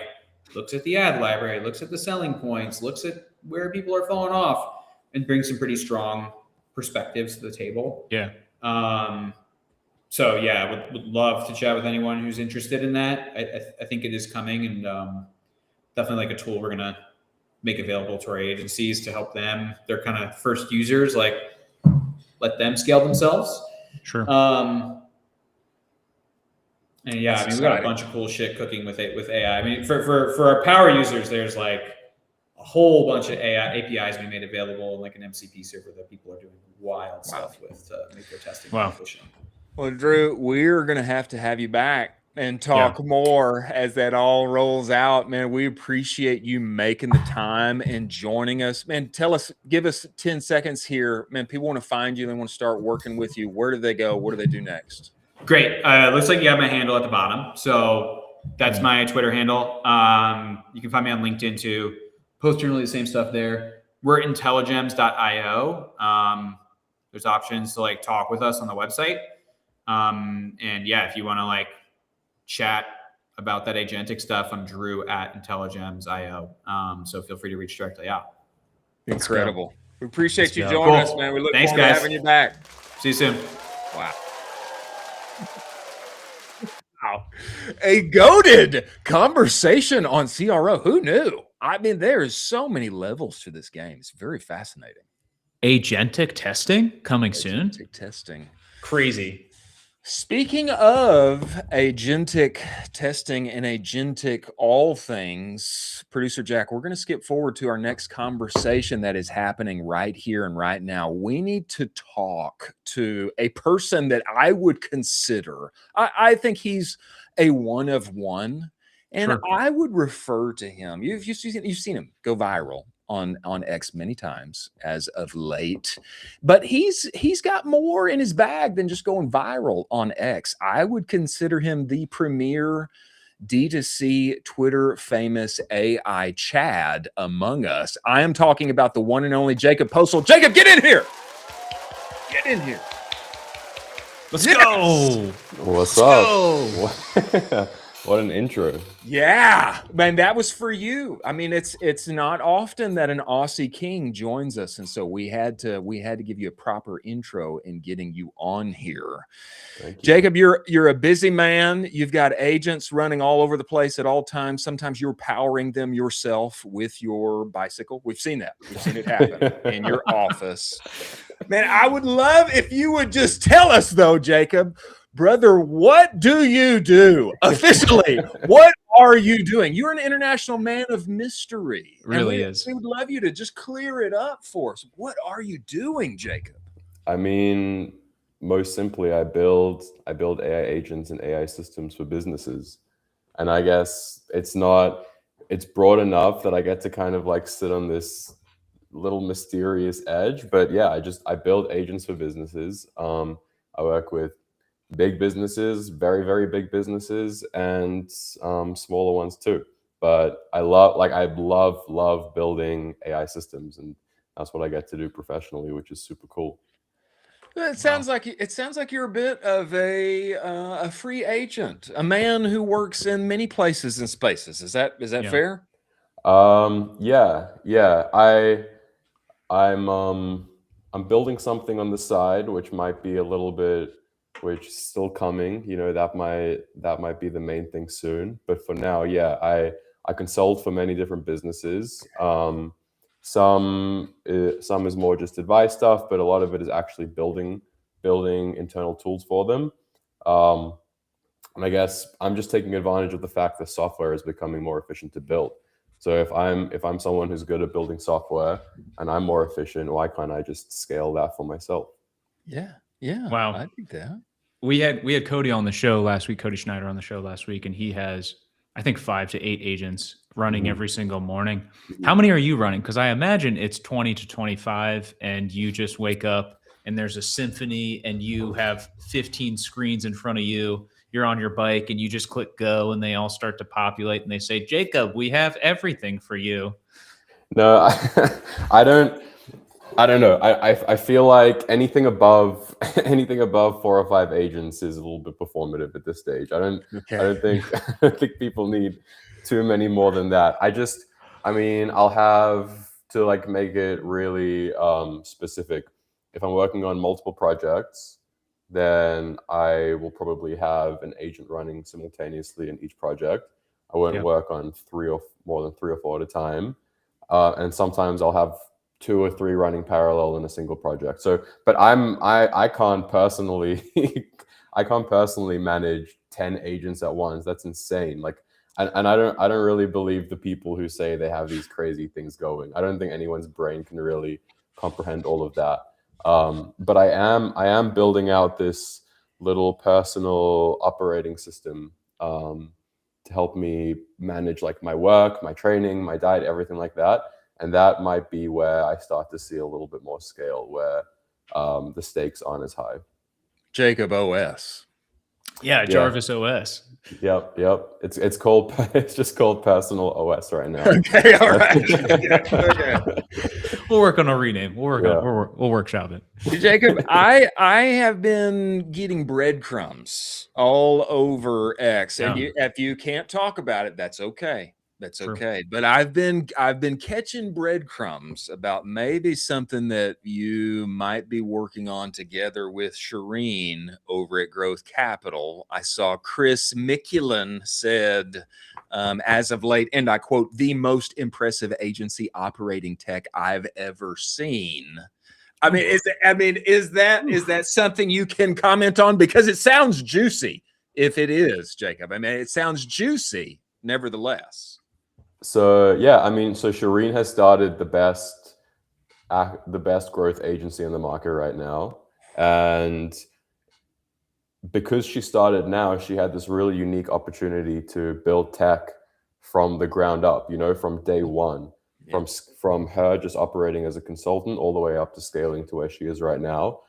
looks at the ad library, looks at the selling points, looks at where people are falling off, and brings some pretty strong perspectives to the table. Yeah. So yeah, would love to chat with anyone who's interested in that. I think it is coming, and definitely like a tool we're gonna make available to our agencies to help them. They're kind of first users, like let them scale themselves. Sure. And yeah, I mean, we got a bunch of cool shit cooking with AI. I mean, for our power users, there's like a whole bunch of AI APIs being made available, like an MCP server that people are doing wild stuff with to make their testing more efficient. Well, Drew, we're going to have you back and talk more as that all rolls out, man. We appreciate you making the time and joining us, man. Give us 10 seconds here, man. People want to find you. They want to start working with you. Where do they go? What do they do next? Great. Looks like you have my handle at the bottom. So that's my Twitter handle. You can find me on LinkedIn too. Post generally the same stuff there. We're Intelligems.io. There's options to like talk with us on the website. And yeah, if you want to like chat about that agentic stuff, I'm Drew at Intelligems.io. So feel free to reach directly out. Incredible. We appreciate you joining us, man. We look forward to having you back. See you soon. Wow. Wow. A goated conversation on CRO. Who knew? I mean, there's so many levels to this game. It's very fascinating. Agentic testing coming soon. Agentic testing. Crazy. Speaking of agentic testing and agentic all things, producer Jack, we're going to skip forward to our next conversation that is happening right here and right now. We need to talk to a person that I would consider, I think he's a one of one, and I would refer to him. You've seen him go viral on X many times as of late, but he's got more in his bag than just going viral on X. I would consider him the premier D2C Twitter famous AI Chad among us. I am talking about the one and only Jacob Posel. Jacob, get in here. Get in here. Let's go. What's up? What an intro. Yeah, man, that was for you. I mean, it's not often that an Aussie king joins us, and so we had to give you a proper intro in getting you on here. Thank you. Jacob, you're a busy man. You've got agents running all over the place at all times. Sometimes you're powering them yourself with your bicycle. We've seen that. We've seen it happen in your office. Man, I would love if you would just tell us though, Jacob. Brother, what do you do officially? What are you doing? You're an international man of mystery. Really is. We would love you to just clear it up for us. What are you doing, Jacob? I mean, most simply, I build AI agents and AI systems for businesses. And I guess it's broad enough that I get to kind of like sit on this little mysterious edge. But yeah, I build agents for businesses. I work with big businesses, very, very big businesses, and smaller ones too. But I love building AI systems, and that's what I get to do professionally, which is super cool. It sounds like you're a bit of a free agent, a man who works in many places and spaces. Is that fair? Yeah. I'm building something on the side, which might be a little bit. Which is still coming, that might be the main thing soon. But for now, yeah, I consult for many different businesses. Some is more just advice stuff, but a lot of it is actually building building internal tools for them. And I guess I'm just taking advantage of the fact that software is becoming more efficient to build. So if I'm someone who's good at building software and I'm more efficient, why can't I just scale that for myself? Yeah. Wow. I think that. We had Cody on the show last week, Cody Schneider on the show last week, and he has, I think, 5 to 8 agents running every single morning. How many are you running? Because I imagine it's 20 to 25, and you just wake up and there's a symphony and you have 15 screens in front of you. You're on your bike and you just click go and they all start to populate and they say, Jacob, we have everything for you. No, I don't know. I feel like anything above 4 or 5 agents is a little bit performative at this stage. I don't think people need too many more than that. I'll have to like make it really specific. If I'm working on multiple projects, then I will probably have an agent running simultaneously in each project. I won't work on more than 3 or 4 at a time. And sometimes I'll have 2 or 3 running parallel in a single project. So, but I can't personally, manage 10 agents at once. That's insane. Like, and I don't really believe the people who say they have these crazy things going. I don't think anyone's brain can really comprehend all of that. But I am building out this little personal operating system to help me manage like my work, my training, my diet, everything like that. And that might be where I start to see a little bit more scale, where the stakes aren't as high. Jacob OS. Yeah, Jarvis OS. Yep. It's just called Personal OS right now. Okay, all right. Okay. We'll work on a rename. We'll workshop it. Jacob, I have been getting breadcrumbs all over X, and if you can't talk about it, that's okay. That's okay. But I've been catching breadcrumbs about maybe something that you might be working on together with Shireen over at Growth Capital. I saw Chris Mickulin said, as of late, and I quote, the most impressive agency operating tech I've ever seen. I mean, is that something you can comment on? Because it sounds juicy. If it is, Jacob, I mean, it sounds juicy, nevertheless. So so Shireen has started the best growth agency in the market right now, and because she started now, she had this really unique opportunity to build tech from the ground up. From day one, from her just operating as a consultant all the way up to scaling to where she is right now.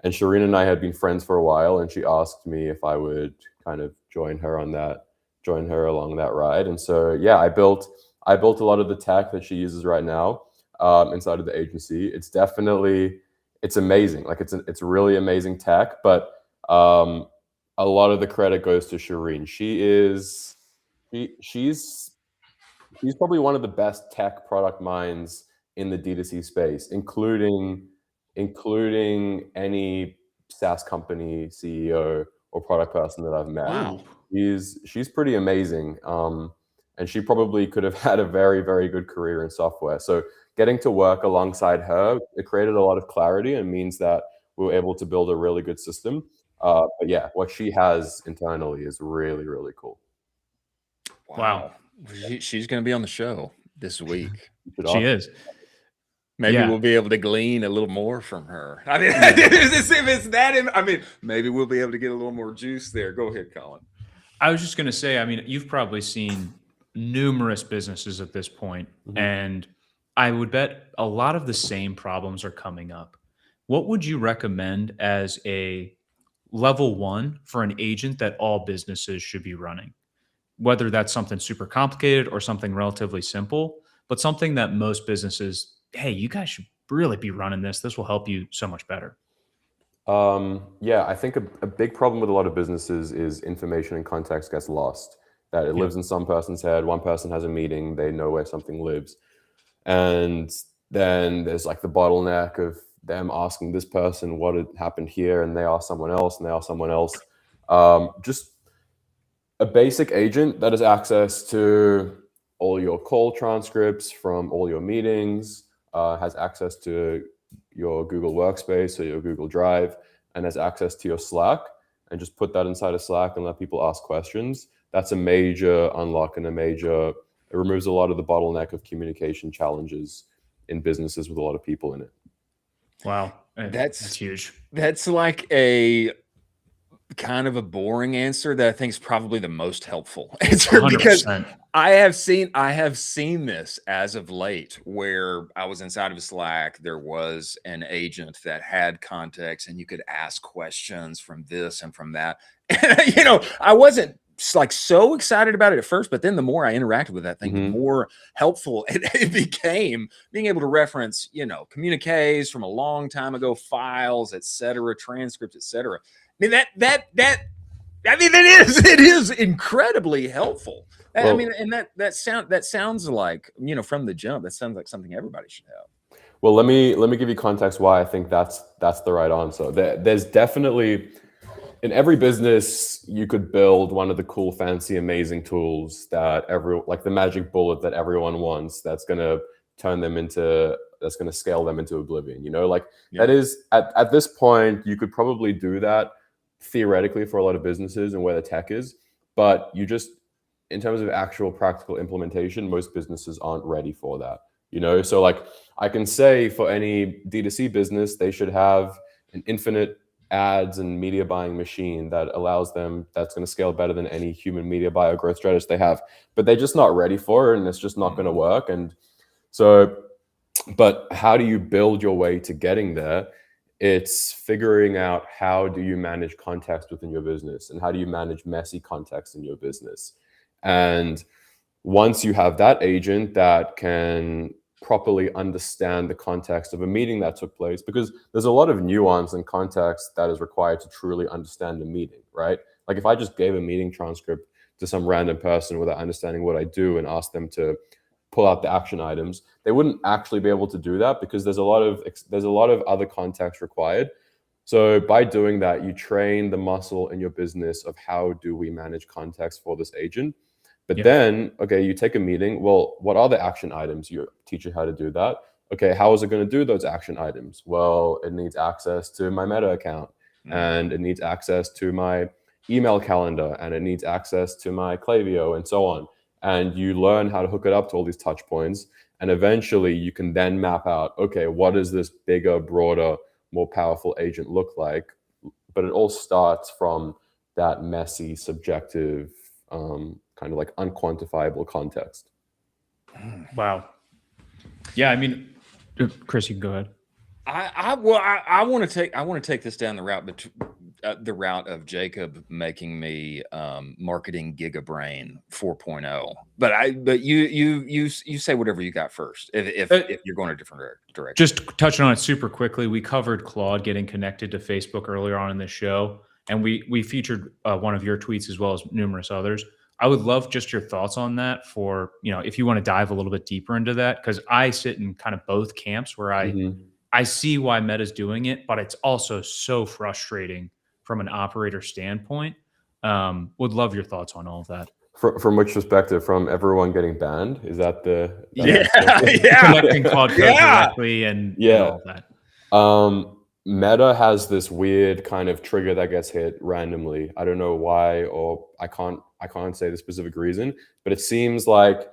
And Shireen and I had been friends for a while, and she asked me if I would kind of join her along that ride. And so I built a lot of the tech that she uses right now inside of the agency. It's amazing. Like it's really amazing tech, but a lot of the credit goes to Shireen. She's probably one of the best tech product minds in the D2C space, including any SaaS company CEO or product person that I've met. Wow. She's pretty amazing. And she probably could have had a very, very good career in software. So getting to work alongside her, it created a lot of clarity and means that we were able to build a really good system. But what she has internally is really, really cool. Wow. She's going to be on the show this week. She is. Maybe we'll be able to glean a little more from her. I mean, if it's that, maybe we'll be able to get a little more juice there. Go ahead, Colin. I was just going to say, you've probably seen numerous businesses at this point, and I would bet a lot of the same problems are coming up. What would you recommend as a level 1 for an agent that all businesses should be running? Whether that's something super complicated or something relatively simple, but something that most businesses, hey, you guys should really be running this. This will help you so much better. I think a big problem with a lot of businesses is information and context gets lost. That it lives in some person's head. One person has a meeting, they know where something lives. And then there's like the bottleneck of them asking this person what had happened here, and they ask someone else, and they ask someone else. Just a basic agent that has access to all your call transcripts from all your meetings, has access to your Google Workspace or your Google Drive, and has access to your Slack, and just put that inside of Slack and let people ask questions, that's a major unlock and it removes a lot of the bottleneck of communication challenges in businesses with a lot of people in it. Wow. That's huge. That's like a kind of a boring answer that I think is probably the most helpful answer, because 100%. I have seen this as of late, where I was inside of Slack. There was an agent that had context, and you could ask questions from this and from that. And, I wasn't like so excited about it at first, but then the more I interacted with that thing, the more helpful it became, being able to reference, communiques from a long time ago, files, etc., transcripts, etc. I mean, it is incredibly helpful. Well, that sounds like, from the jump, that sounds like something everybody should have. Well, let me give you context why I think that's the right answer. There's definitely, in every business, you could build one of the cool, fancy, amazing tools that like the magic bullet that everyone wants, that's going to scale them into oblivion. That is at this point, you could probably do that theoretically for a lot of businesses and where the tech is, but in terms of actual practical implementation, most businesses aren't ready for that. So like I can say for any D2C business, they should have an infinite ads and media buying machine that allows them, that's going to scale better than any human media buyer growth strategist they have, but they're just not ready for it, and it's just not going to work. And so, but how do you build your way to getting there? It's figuring out, how do you manage context within your business, and how do you manage messy context in your business? And once you have that agent that can properly understand the context of a meeting that took place, because there's a lot of nuance and context that is required to truly understand a meeting, right? Like if I just gave a meeting transcript to some random person without understanding what I do and asked them to pull out the action items, they wouldn't actually be able to do that, because there's a lot of other context required. So by doing that, you train the muscle in your business of, how do we manage context for this agent? But then, okay, you take a meeting. Well, what are the action items? You teach it how to do that. Okay, how is it going to do those action items? Well, it needs access to my Meta account, and it needs access to my email calendar, and it needs access to my Klaviyo, and so on. And you learn how to hook it up to all these touch points. And eventually you can then map out, okay, what does this bigger, broader, more powerful agent look like? But it all starts from that messy, subjective, kind of like unquantifiable context. Wow. Yeah, I mean, Chris, you can go ahead. I want to take this down the route of Jacob making me marketing gigabrain 4.0. But you say whatever you got first, if you're going a different direction. Just touching on it super quickly, we covered Claude getting connected to Facebook earlier on in the show, and we featured one of your tweets as well as numerous others. I would love just your thoughts on that, for, if you want to dive a little bit deeper into that, because I sit in kind of both camps where I see why Meta's doing it, but it's also so frustrating from an operator standpoint. Would love your thoughts on all of that. From which perspective? From everyone getting banned? Is that the connecting Claude code directly and all that? Meta has this weird kind of trigger that gets hit randomly. I don't know why, or I can't say the specific reason, but it seems like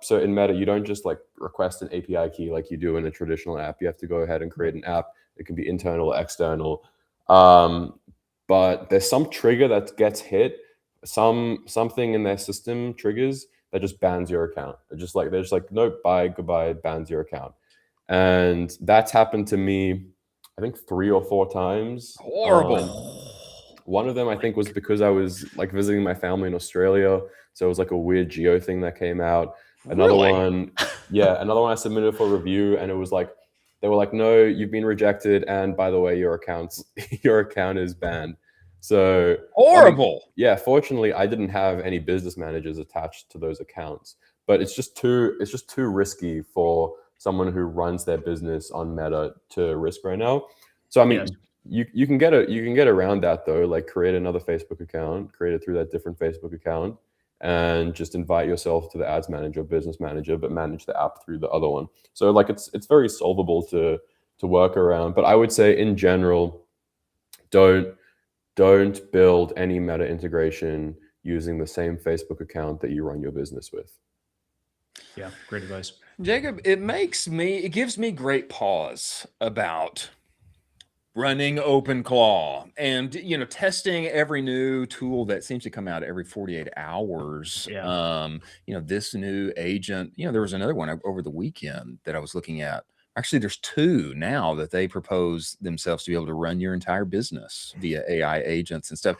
so in Meta, you don't just like request an API key like you do in a traditional app. You have to go ahead and create an app. It can be internal or external. But there's some trigger that gets hit, something in their system triggers that just bans your account. They're just like, nope, bye, goodbye, bans your account. And that's happened to me, I think 3 or 4 times. Horrible. One of them, I think, was because I was like visiting my family in Australia. So it was like a weird geo thing that came out. Another one I submitted for review, and it was like, they were like, no, you've been rejected. And by the way, your account is banned. So horrible. Fortunately, I didn't have any business managers attached to those accounts, but it's just too risky for someone who runs their business on Meta to risk right now. So I mean, you can get around that though, like create another Facebook account, create it through that different Facebook account, and just invite yourself to the ads manager, business manager, but manage the app through the other one. So like it's very solvable to work around. But I would say in general, don't build any Meta integration using the same Facebook account that you run your business with. Yeah, great advice. Jacob, it gives me great pause about running OpenClaw and, testing every new tool that seems to come out every 48 hours. Yeah. This new agent, there was another one over the weekend that I was looking at. Actually, there's two now that they propose themselves to be able to run your entire business via AI agents and stuff.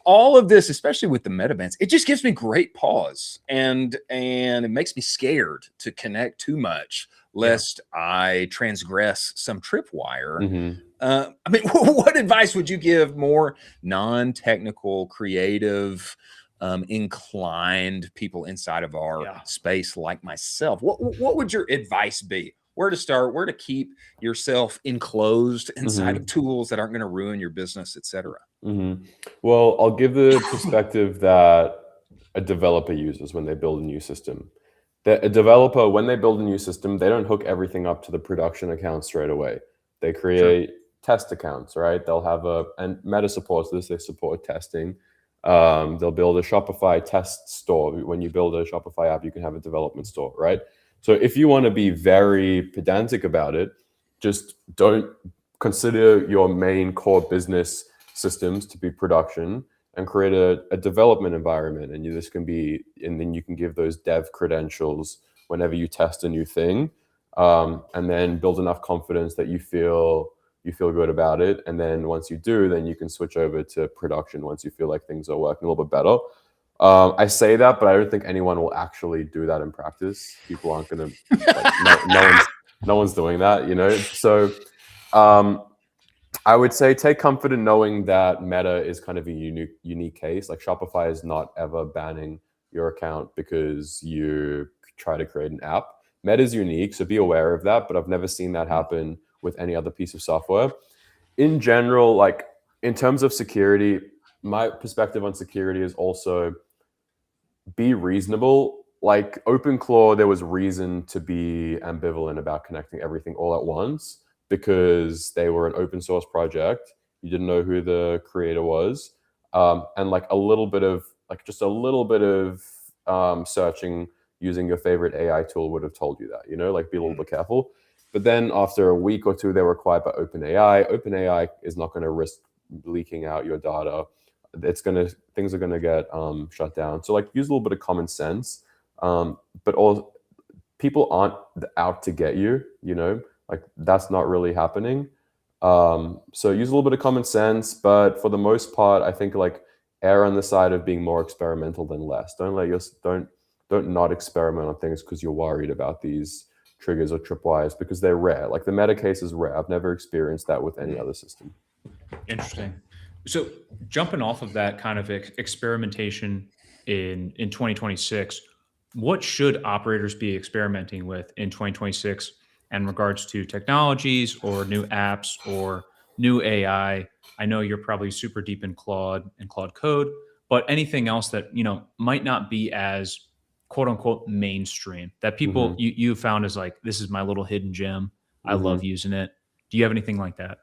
All of this, especially with the meta bands, it just gives me great pause, and it makes me scared to connect too much, lest I transgress some tripwire. Mm-hmm. What advice would you give more non-technical, creative, inclined people inside of our space like myself? What would your advice be? Where to start, where to keep yourself enclosed inside of tools that aren't going to ruin your business, et cetera? Well, I'll give the perspective that a developer uses when they build a new system. That a developer, when they build a new system, they don't hook everything up to the production account straight away. They create test accounts, right? They'll have and Meta supports this, they support testing. They'll build a Shopify test store. When you build a Shopify app, you can have a development store, right? So if you want to be very pedantic about it, just don't consider your main core business systems to be production, and create a development environment. And then you can give those dev credentials whenever you test a new thing, and then build enough confidence that you feel good about it. And then once you do, then you can switch over to production once you feel like things are working a little bit better. I say that, but I don't think anyone will actually do that in practice. People aren't going to, no one's doing that, So I would say take comfort in knowing that Meta is kind of a unique case. Like Shopify is not ever banning your account because you try to create an app. Meta is unique, so be aware of that. But I've never seen that happen with any other piece of software. In general, like in terms of security, my perspective on security is also be reasonable. Like OpenClaw, there was reason to be ambivalent about connecting everything all at once because they were an open source project. You didn't know who the creator was. And like just a little bit of searching using your favorite AI tool would have told you that, like be a little bit careful. But then after a week or two, they were acquired by OpenAI. OpenAI is not going to risk leaking out your data. Things are gonna get shut down. So like use a little bit of common sense, but all people aren't out to get you. Like that's not really happening. So use a little bit of common sense, but for the most part, I think like err on the side of being more experimental than less. Don't not experiment on things because you're worried about these triggers or tripwires because they're rare. Like the Meta case is rare. I've never experienced that with any other system. Interesting. So jumping off of that kind of experimentation in 2026, what should operators be experimenting with in 2026 in regards to technologies or new apps or new AI? I know you're probably super deep in Claude and Claude Code, but anything else that might not be as quote unquote mainstream that people you found as like, this is my little hidden gem. I love using it. Do you have anything like that?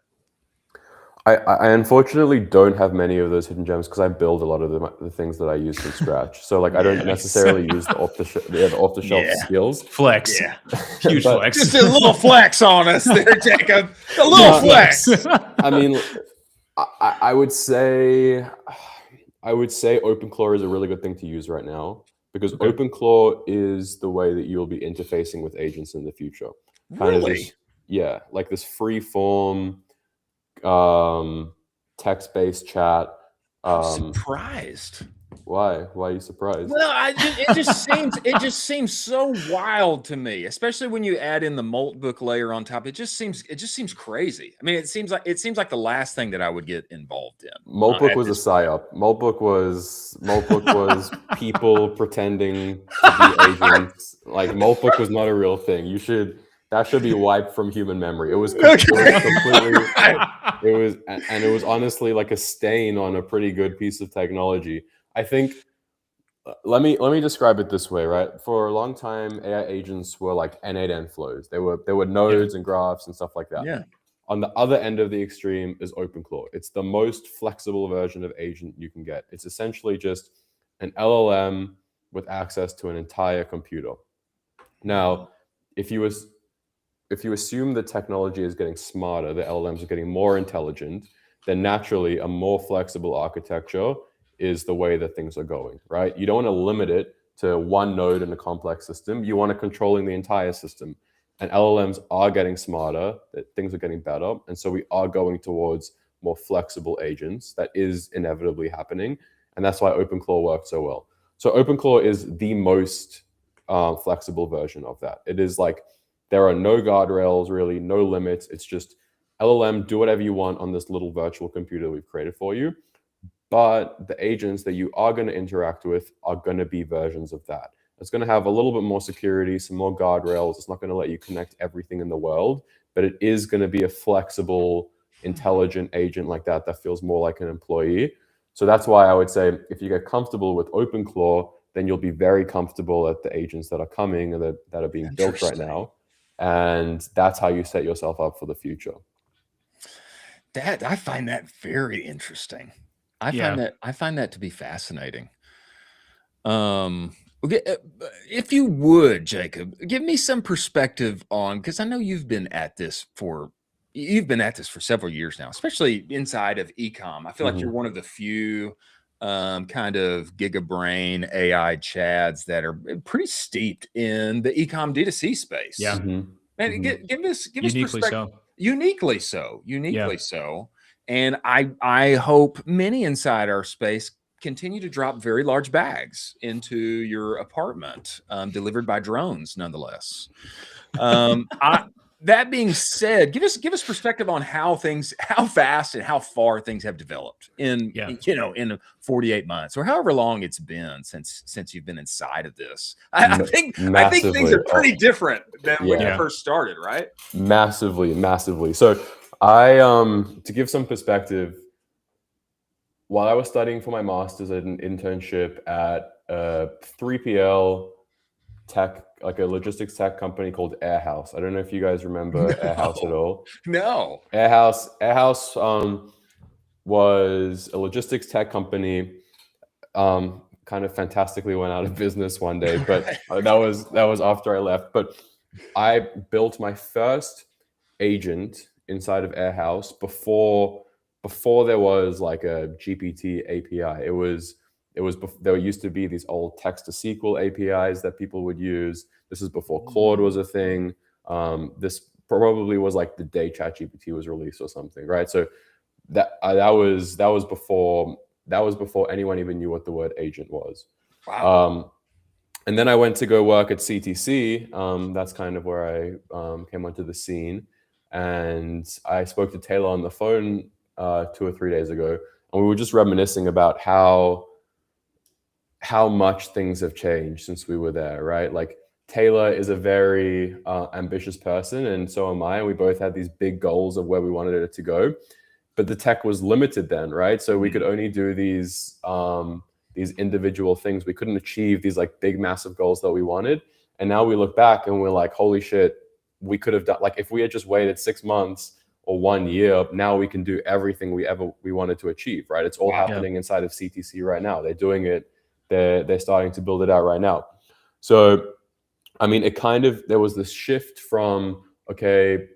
I unfortunately don't have many of those hidden gems because I build a lot of the things that I use from scratch. So like I don't necessarily use the off the shelf skills. Flex, huge flex. Just a little flex on us there, Jacob. A little flex. I mean, I would say OpenClaw is a really good thing to use right now because OpenClaw is the way that you'll be interfacing with agents in the future. Really? Like this free form. Text-based chat. I'm surprised. Why are you surprised? Well, it just seems so wild to me, especially when you add in the Moltbook layer on top. It just seems crazy. I mean, it seems like the last thing that I would get involved in. Moltbook was a psyop. Moltbook was people pretending to be agents. Like Moltbook was not a real thing. That should be wiped from human memory. It was completely. It was honestly like a stain on a pretty good piece of technology. I think. Let me describe it this way, right? For a long time, AI agents were like N8N flows. They were nodes and graphs and stuff like that. Yeah. On the other end of the extreme is OpenClaw. It's the most flexible version of agent you can get. It's essentially just an LLM with access to an entire computer. Now, if you assume the technology is getting smarter, the LLMs are getting more intelligent, then naturally a more flexible architecture is the way that things are going, right? You don't want to limit it to one node in a complex system. You want to controlling the entire system. And LLMs are getting smarter, that things are getting better. And so we are going towards more flexible agents. That is inevitably happening. And that's why OpenClaw worked so well. So OpenClaw is the most flexible version of that. It is like, there are no guardrails, really, no limits. It's just LLM, do whatever you want on this little virtual computer we've created for you. But the agents that you are going to interact with are going to be versions of that. It's going to have a little bit more security, some more guardrails. It's not going to let you connect everything in the world, but it is going to be a flexible, intelligent agent like that feels more like an employee. So that's why I would say if you get comfortable with OpenClaw, then you'll be very comfortable at the agents that are coming and that are being built right now. And that's how you set yourself up for the future. I find that very interesting. I find that to be fascinating. Okay, if you would, Jacob, give me some perspective on, because I know you've been at this for several years now, especially inside of ecom. I feel like you're one of the few kind of gigabrain AI chads that are pretty steeped in the ecom D2C space. Yeah. Man, give us Uniquely perspective. so. Uniquely so. And I hope many inside our space continue to drop very large bags into your apartment, delivered by drones, nonetheless. That being said, give us perspective on how fast and how far things have developed in 48 months or however long it's been since you've been inside of this. I think things are pretty different than when you first started, right? Massively. So I to give some perspective, while I was studying for my master's, I did an internship at 3PL tech, like a logistics tech company called Airhouse. I don't know if you guys remember Airhouse at all. No. Airhouse was a logistics tech company. Kind of fantastically went out of business one day, but that was after I left. But I built my first agent inside of Airhouse before there was like a GPT API. There used to be these old text to SQL APIs that people would use. This is before Claude was a thing. This probably was like the day ChatGPT was released or something, right? So that was before anyone even knew what the word agent was. Wow. And then I went to go work at CTC. That's kind of where I came onto the scene. And I spoke to Taylor on the phone 2 or 3 days ago, and we were just reminiscing about how much things have changed since we were there, right? Like Taylor is a very ambitious person, and so am I. And we both had these big goals of where we wanted it to go, but the tech was limited then, right? So we could only do these individual things. We couldn't achieve these like big, massive goals that we wanted. And now we look back and we're like, holy shit, we could have done, like if we had just waited 6 months or 1 year, now we can do everything we wanted to achieve, right? It's all happening inside of CTC right now. They're doing it. They're starting to build it out right now. So, I mean, there was this shift from, okay,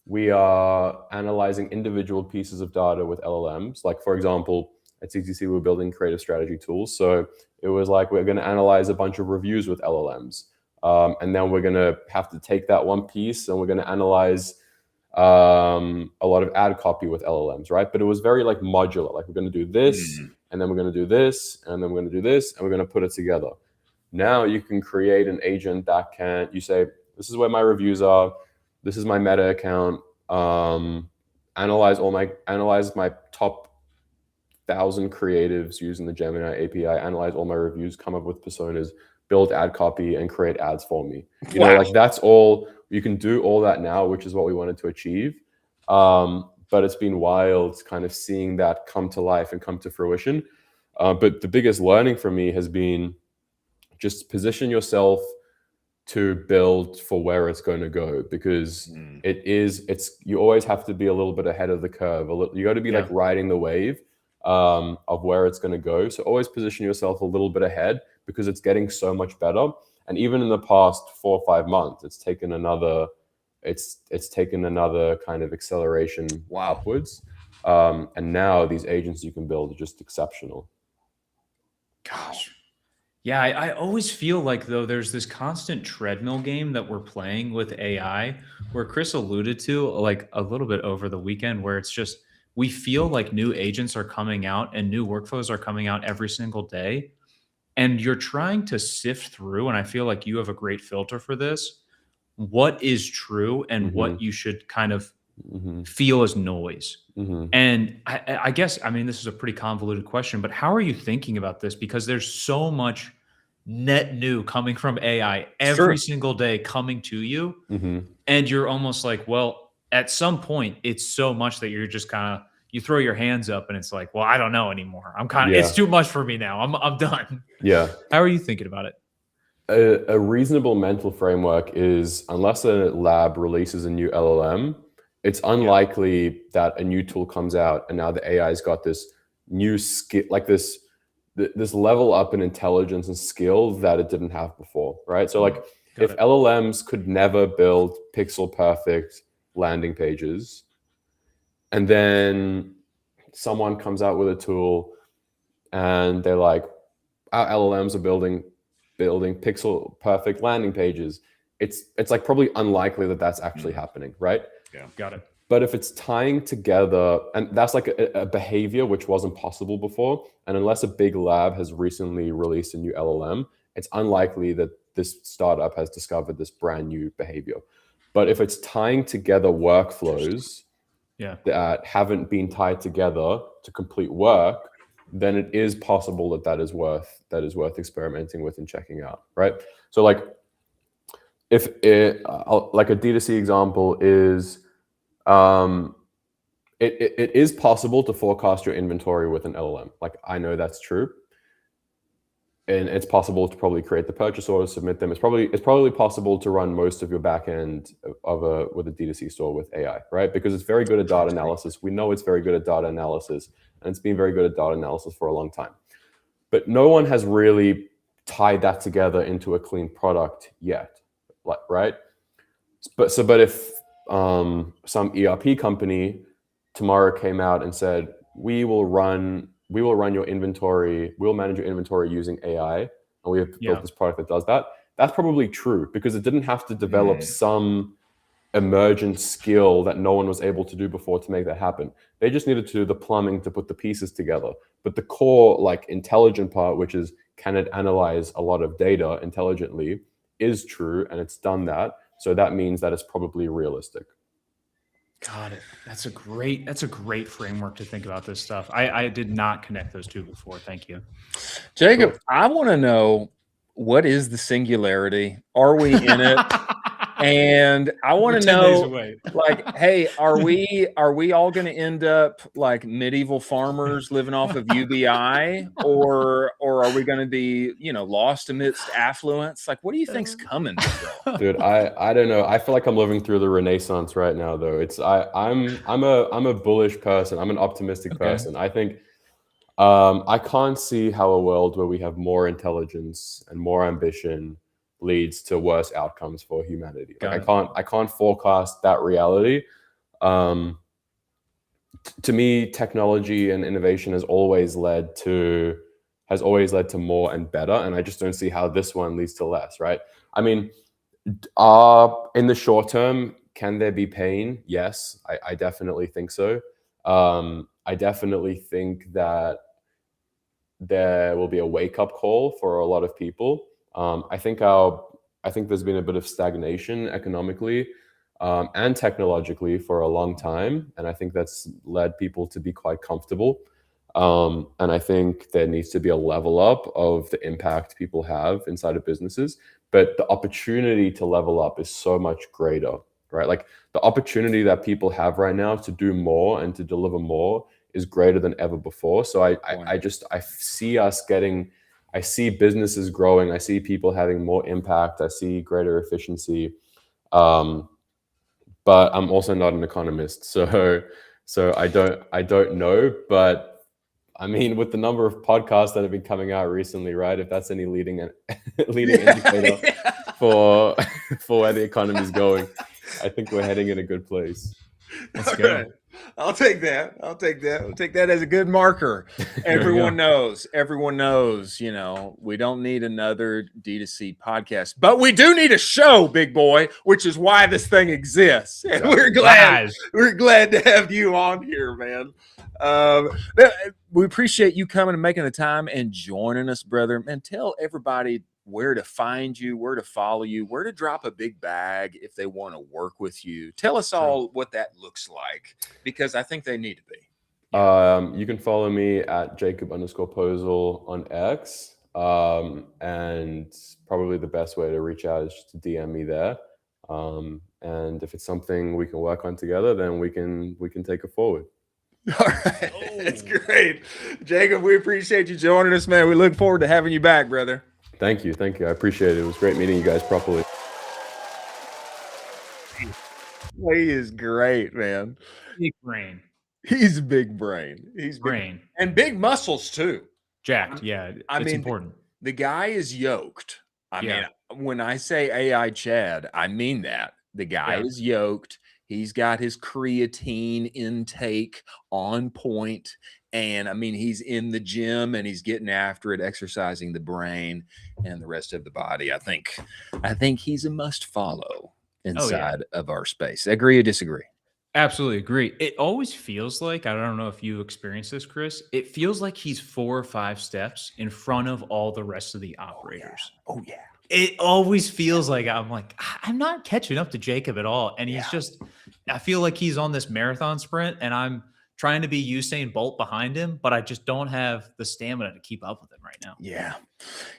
we are analyzing individual pieces of data with LLMs. Like for example, at CTC, we were building creative strategy tools. So it was like, we're going to analyze a bunch of reviews with LLMs. And then we're going to have to take that one piece and we're going to analyze a lot of ad copy with LLMs, right? But it was very like modular. Like we're going to do this, and then we're going to do this, and then we're going to do this, and we're going to put it together. Now you can create an agent that you say, this is where my reviews are. This is my meta account. Analyze my top 1,000 creatives using the Gemini API, analyze all my reviews, come up with personas, build ad copy, and create ads for me. You know, like that's all. You can do all that now, which is what we wanted to achieve. But it's been wild kind of seeing that come to life and come to fruition. But the biggest learning for me has been just position yourself to build for where it's going to go, because you always have to be a little bit ahead of the curve. You got to be like riding the wave of where it's going to go. So always position yourself a little bit ahead, because it's getting so much better. And even in the past 4 or 5 months, it's taken another kind of acceleration upwards. And now these agents you can build are just exceptional. Gosh. Yeah, I always feel like, though, there's this constant treadmill game that we're playing with AI, where Chris alluded to like a little bit over the weekend, where it's just, we feel like new agents are coming out and new workflows are coming out every single day. And you're trying to sift through, and I feel like you have a great filter for this, what is true and what you should kind of feel as noise. And I guess, I mean, this is a pretty convoluted question, but how are you thinking about this? Because there's so much net new coming from AI every single day coming to you. And you're almost like, well, at some point, it's so much that you're just kind of, you throw your hands up and it's like, well, I don't know anymore. I'm kind of, it's too much for me now. I'm done. Yeah. How are you thinking about it? A reasonable mental framework is, unless a lab releases a new LLM, it's unlikely that a new tool comes out and now the AI's got this new skill, like this level up in intelligence and skill that it didn't have before, right? So like if LLMs could never build pixel perfect landing pages, and then someone comes out with a tool and they're like, our LLMs are building pixel perfect landing pages, it's like probably unlikely that that's actually happening, right? Yeah, got it. But if it's tying together, and that's like a behavior which wasn't possible before, and unless a big lab has recently released a new LLM, it's unlikely that this startup has discovered this brand new behavior. But if it's tying together workflows that haven't been tied together to complete work, then it is possible that is worth experimenting with and checking out, right? So like, if like a D2C example is, it is possible to forecast your inventory with an LLM. Like, I know that's true, and it's possible to probably create the purchase orders, submit them. It's probably possible to run most of your back end with a D2C store with AI, right? Because it's very good at data analysis. We know it's very good at data analysis, and it's been very good at data analysis for a long time. But no one has really tied that together into a clean product yet, right? But if some ERP company tomorrow came out and said, we will run your inventory, we'll manage your inventory using AI, and we have built this product that does that, that's probably true, because it didn't have to develop some emergent skill that no one was able to do before to make that happen. They just needed to do the plumbing to put the pieces together. But the core, like, intelligent part, which is, can it analyze a lot of data intelligently, is true, and it's done that. So that means that it's probably realistic. Got it. That's a great framework to think about this stuff. I did not connect those two before. Thank you. Jacob, I want to know, what is the singularity? Are we in it? And I want to know, like, hey, are we all going to end up like medieval farmers living off of UBI, or are we going to be, lost amidst affluence? Like, what do you think's coming, bro? Dude, I don't know. I feel like I'm living through the Renaissance right now, though. I'm a bullish person. I'm an optimistic person. I think I can't see how a world where we have more intelligence and more ambition leads to worse outcomes for humanity. Like, I can't forecast that reality. To me, technology and innovation has always led to more and better, and I just don't see how this one leads to less, right? I mean, in the short term, can there be pain? Yes, I definitely think so. I definitely think that there will be a wake-up call for a lot of people. I think there's been a bit of stagnation economically and technologically for a long time, and I think that's led people to be quite comfortable. And I think there needs to be a level up of the impact people have inside of businesses, but the opportunity to level up is so much greater, right? Like, the opportunity that people have right now to do more and to deliver more is greater than ever before. So I see us getting, I see businesses growing. I see people having more impact. I see greater efficiency. But I'm also not an economist, so I don't know. But I mean, with the number of podcasts that have been coming out recently, right? If that's any leading indicator for where the economy is going, I think we're heading in a good place. Let's go. Right. I'll take that. I'll take that as a good marker. Everyone knows, you know, we don't need another D2C podcast, but we do need a show, big boy, which is why this thing exists. And we're glad to have you on here, man. We appreciate you coming and making the time and joining us, brother. And tell everybody where to find you, where to follow you, where to drop a big bag if they want to work with you. Tell us all what that looks like, because I think they need to be. You can follow me at Jacob_Posel on X. And probably the best way to reach out is to DM me there. And if it's something we can work on together, then we can take it forward. All right. That's great. Jacob, we appreciate you joining us, man. We look forward to having you back, brother. Thank you. I appreciate it. It was great meeting you guys properly. He is great, man. Big brain. He's big brain. He's brain. And big muscles too. Jacked. Yeah. It's important. The guy is yoked. I mean, when I say AI Chad, I mean that. The guy is yoked. He's got his creatine intake on point. And I mean, he's in the gym and he's getting after it, exercising the brain and the rest of the body. I think he's a must follow inside of our space. Agree or disagree? Absolutely agree. It always feels like, I don't know if you experience this, Chris, it feels like he's 4 or 5 steps in front of all the rest of the operators. Oh yeah. It always feels like I'm not catching up to Jacob at all. And he's I feel like he's on this marathon sprint and I'm trying to be Usain Bolt behind him, but I just don't have the stamina to keep up with him right now. Yeah.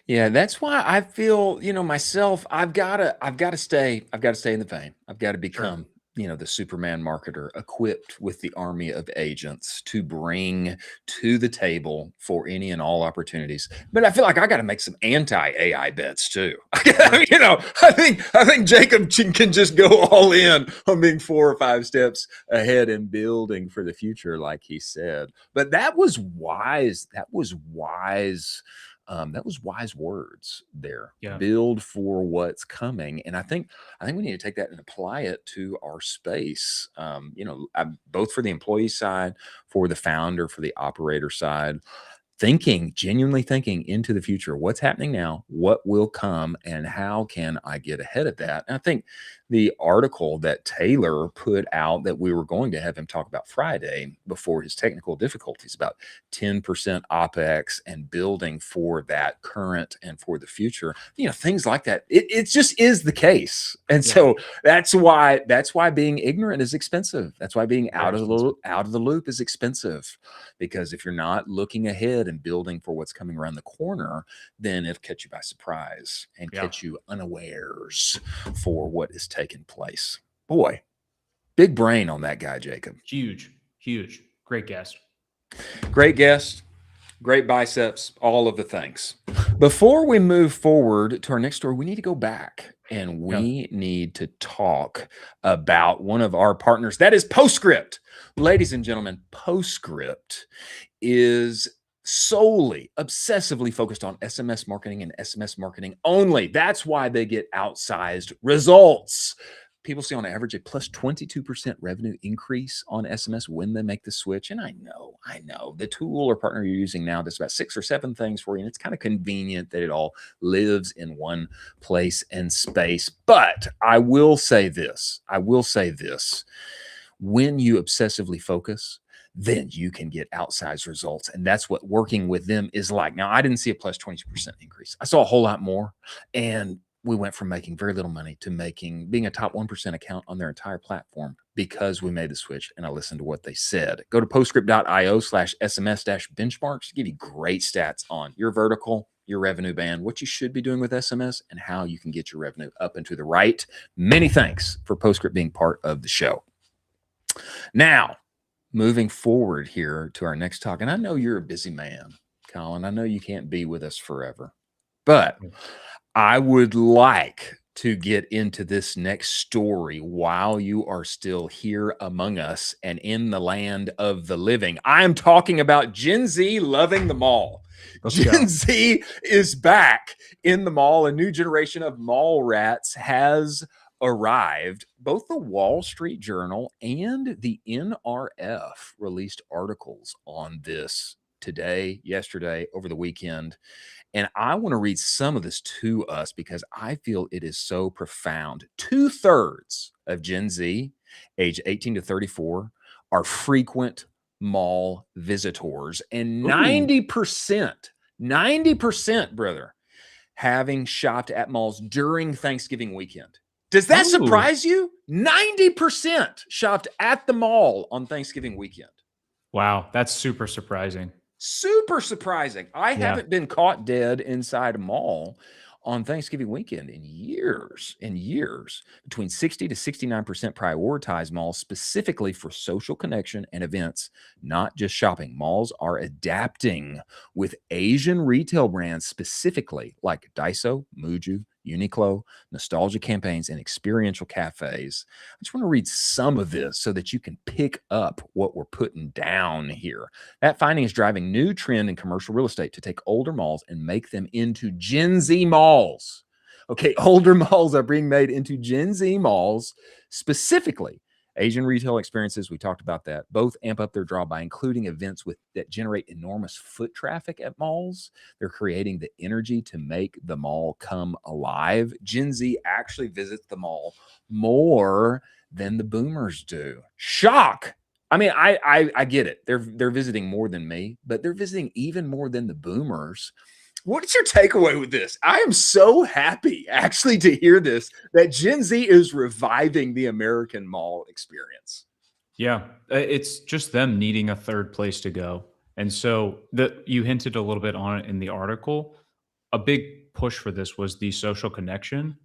Yeah. That's why I feel, myself, I've got to stay in the vein. I've got to become, the Superman marketer equipped with the army of agents to bring to the table for any and all opportunities. But I feel like I got to make some anti-AI bets too. I think Jacob can just go all in on being 4 or 5 steps ahead and building for the future, like he said. But that was wise. That was wise words there. Build for what's coming. And I think we need to take that and apply it to our space. Both for the employee side, for the founder, for the operator side, genuinely thinking into the future, what's happening now, what will come, and how can I get ahead of that? And I think the article that Taylor put out that we were going to have him talk about Friday before his technical difficulties about 10% OPEX and building for that current and for the future, things like that. It just is the case. And so that's why being ignorant is expensive. That's why being out of the loop is expensive, because if you're not looking ahead and building for what's coming around the corner, then it'll catch you by surprise and catch you unawares for what is taking place. Boy, big brain on that guy, Jacob. Huge. Great guest. Great biceps, all of the things. Before we move forward to our next story, we need to go back and we need to talk about one of our partners. That is Postscript. Ladies and gentlemen, Postscript is solely, obsessively focused on SMS marketing and SMS marketing only. That's why they get outsized results. People see on average a plus 22% revenue increase on SMS when they make the switch. And I know the tool or partner you're using now does about 6 or 7 things for you. And it's kind of convenient that it all lives in one place and space. But I will say this. When you obsessively focus, then you can get outsized results. And that's what working with them is like. Now, I didn't see a plus 22% increase. I saw a whole lot more. And we went from making very little money to being a top 1% account on their entire platform because we made the switch and I listened to what they said. Go to postscript.io/SMS-benchmarks to give you great stats on your vertical, your revenue band, what you should be doing with SMS, and how you can get your revenue up and to the right. Many thanks for Postscript being part of the show. Now, moving forward here to our next talk, and I know you're a busy man, Colin. I know you can't be with us forever, but I would like to get into this next story while you are still here among us and in the land of the living. I am talking about Gen Z loving the mall. Gen Z is back in the mall. A new generation of mall rats has arrived. Both the Wall Street Journal and the NRF released articles on this today, yesterday, over the weekend. And I want to read some of this to us because I feel it is so profound. 2/3 of Gen Z, age 18 to 34, are frequent mall visitors. And 90%, brother, having shopped at malls during Thanksgiving weekend. Does that surprise you? 90% shopped at the mall on Thanksgiving weekend. Wow, that's super surprising. Super surprising. I haven't been caught dead inside a mall on Thanksgiving weekend in years and years. Between 60 to 69% prioritize malls specifically for social connection and events, not just shopping. Malls are adapting with Asian retail brands specifically like Daiso, Muju, Uniqlo, nostalgia campaigns, and experiential cafes. I just want to read some of this so that you can pick up what we're putting down here. That finding is driving new trend in commercial real estate to take older malls and make them into Gen Z malls. Okay, older malls are being made into Gen Z malls, specifically Asian retail experiences. We talked about that. Both amp up their draw by including events that generate enormous foot traffic at malls. They're creating the energy to make the mall come alive. Gen Z actually visits the mall more than the boomers do. Shock. I mean, I get it. They're visiting more than me, but they're visiting even more than the boomers. What is your takeaway with this? I am so happy actually to hear this, that Gen Z is reviving the American mall experience. Yeah, it's just them needing a third place to go. And so you hinted a little bit on it in the article. A big push for this was the social connection.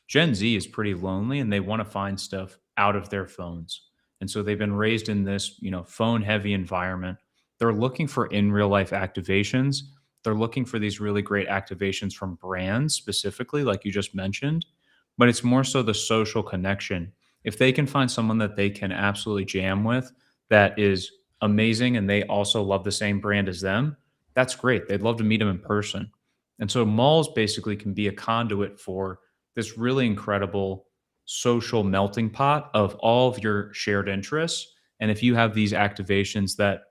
Gen Z is pretty lonely and they want to find stuff out of their phones. And so they've been raised in this, phone heavy environment. They're looking for in real life activations. They're looking for these really great activations from brands specifically, like you just mentioned, but it's more so the social connection. If they can find someone that they can absolutely jam with that is amazing and they also love the same brand as them, that's great. They'd love to meet them in person. And so malls basically can be a conduit for this really incredible social melting pot of all of your shared interests. And if you have these activations that,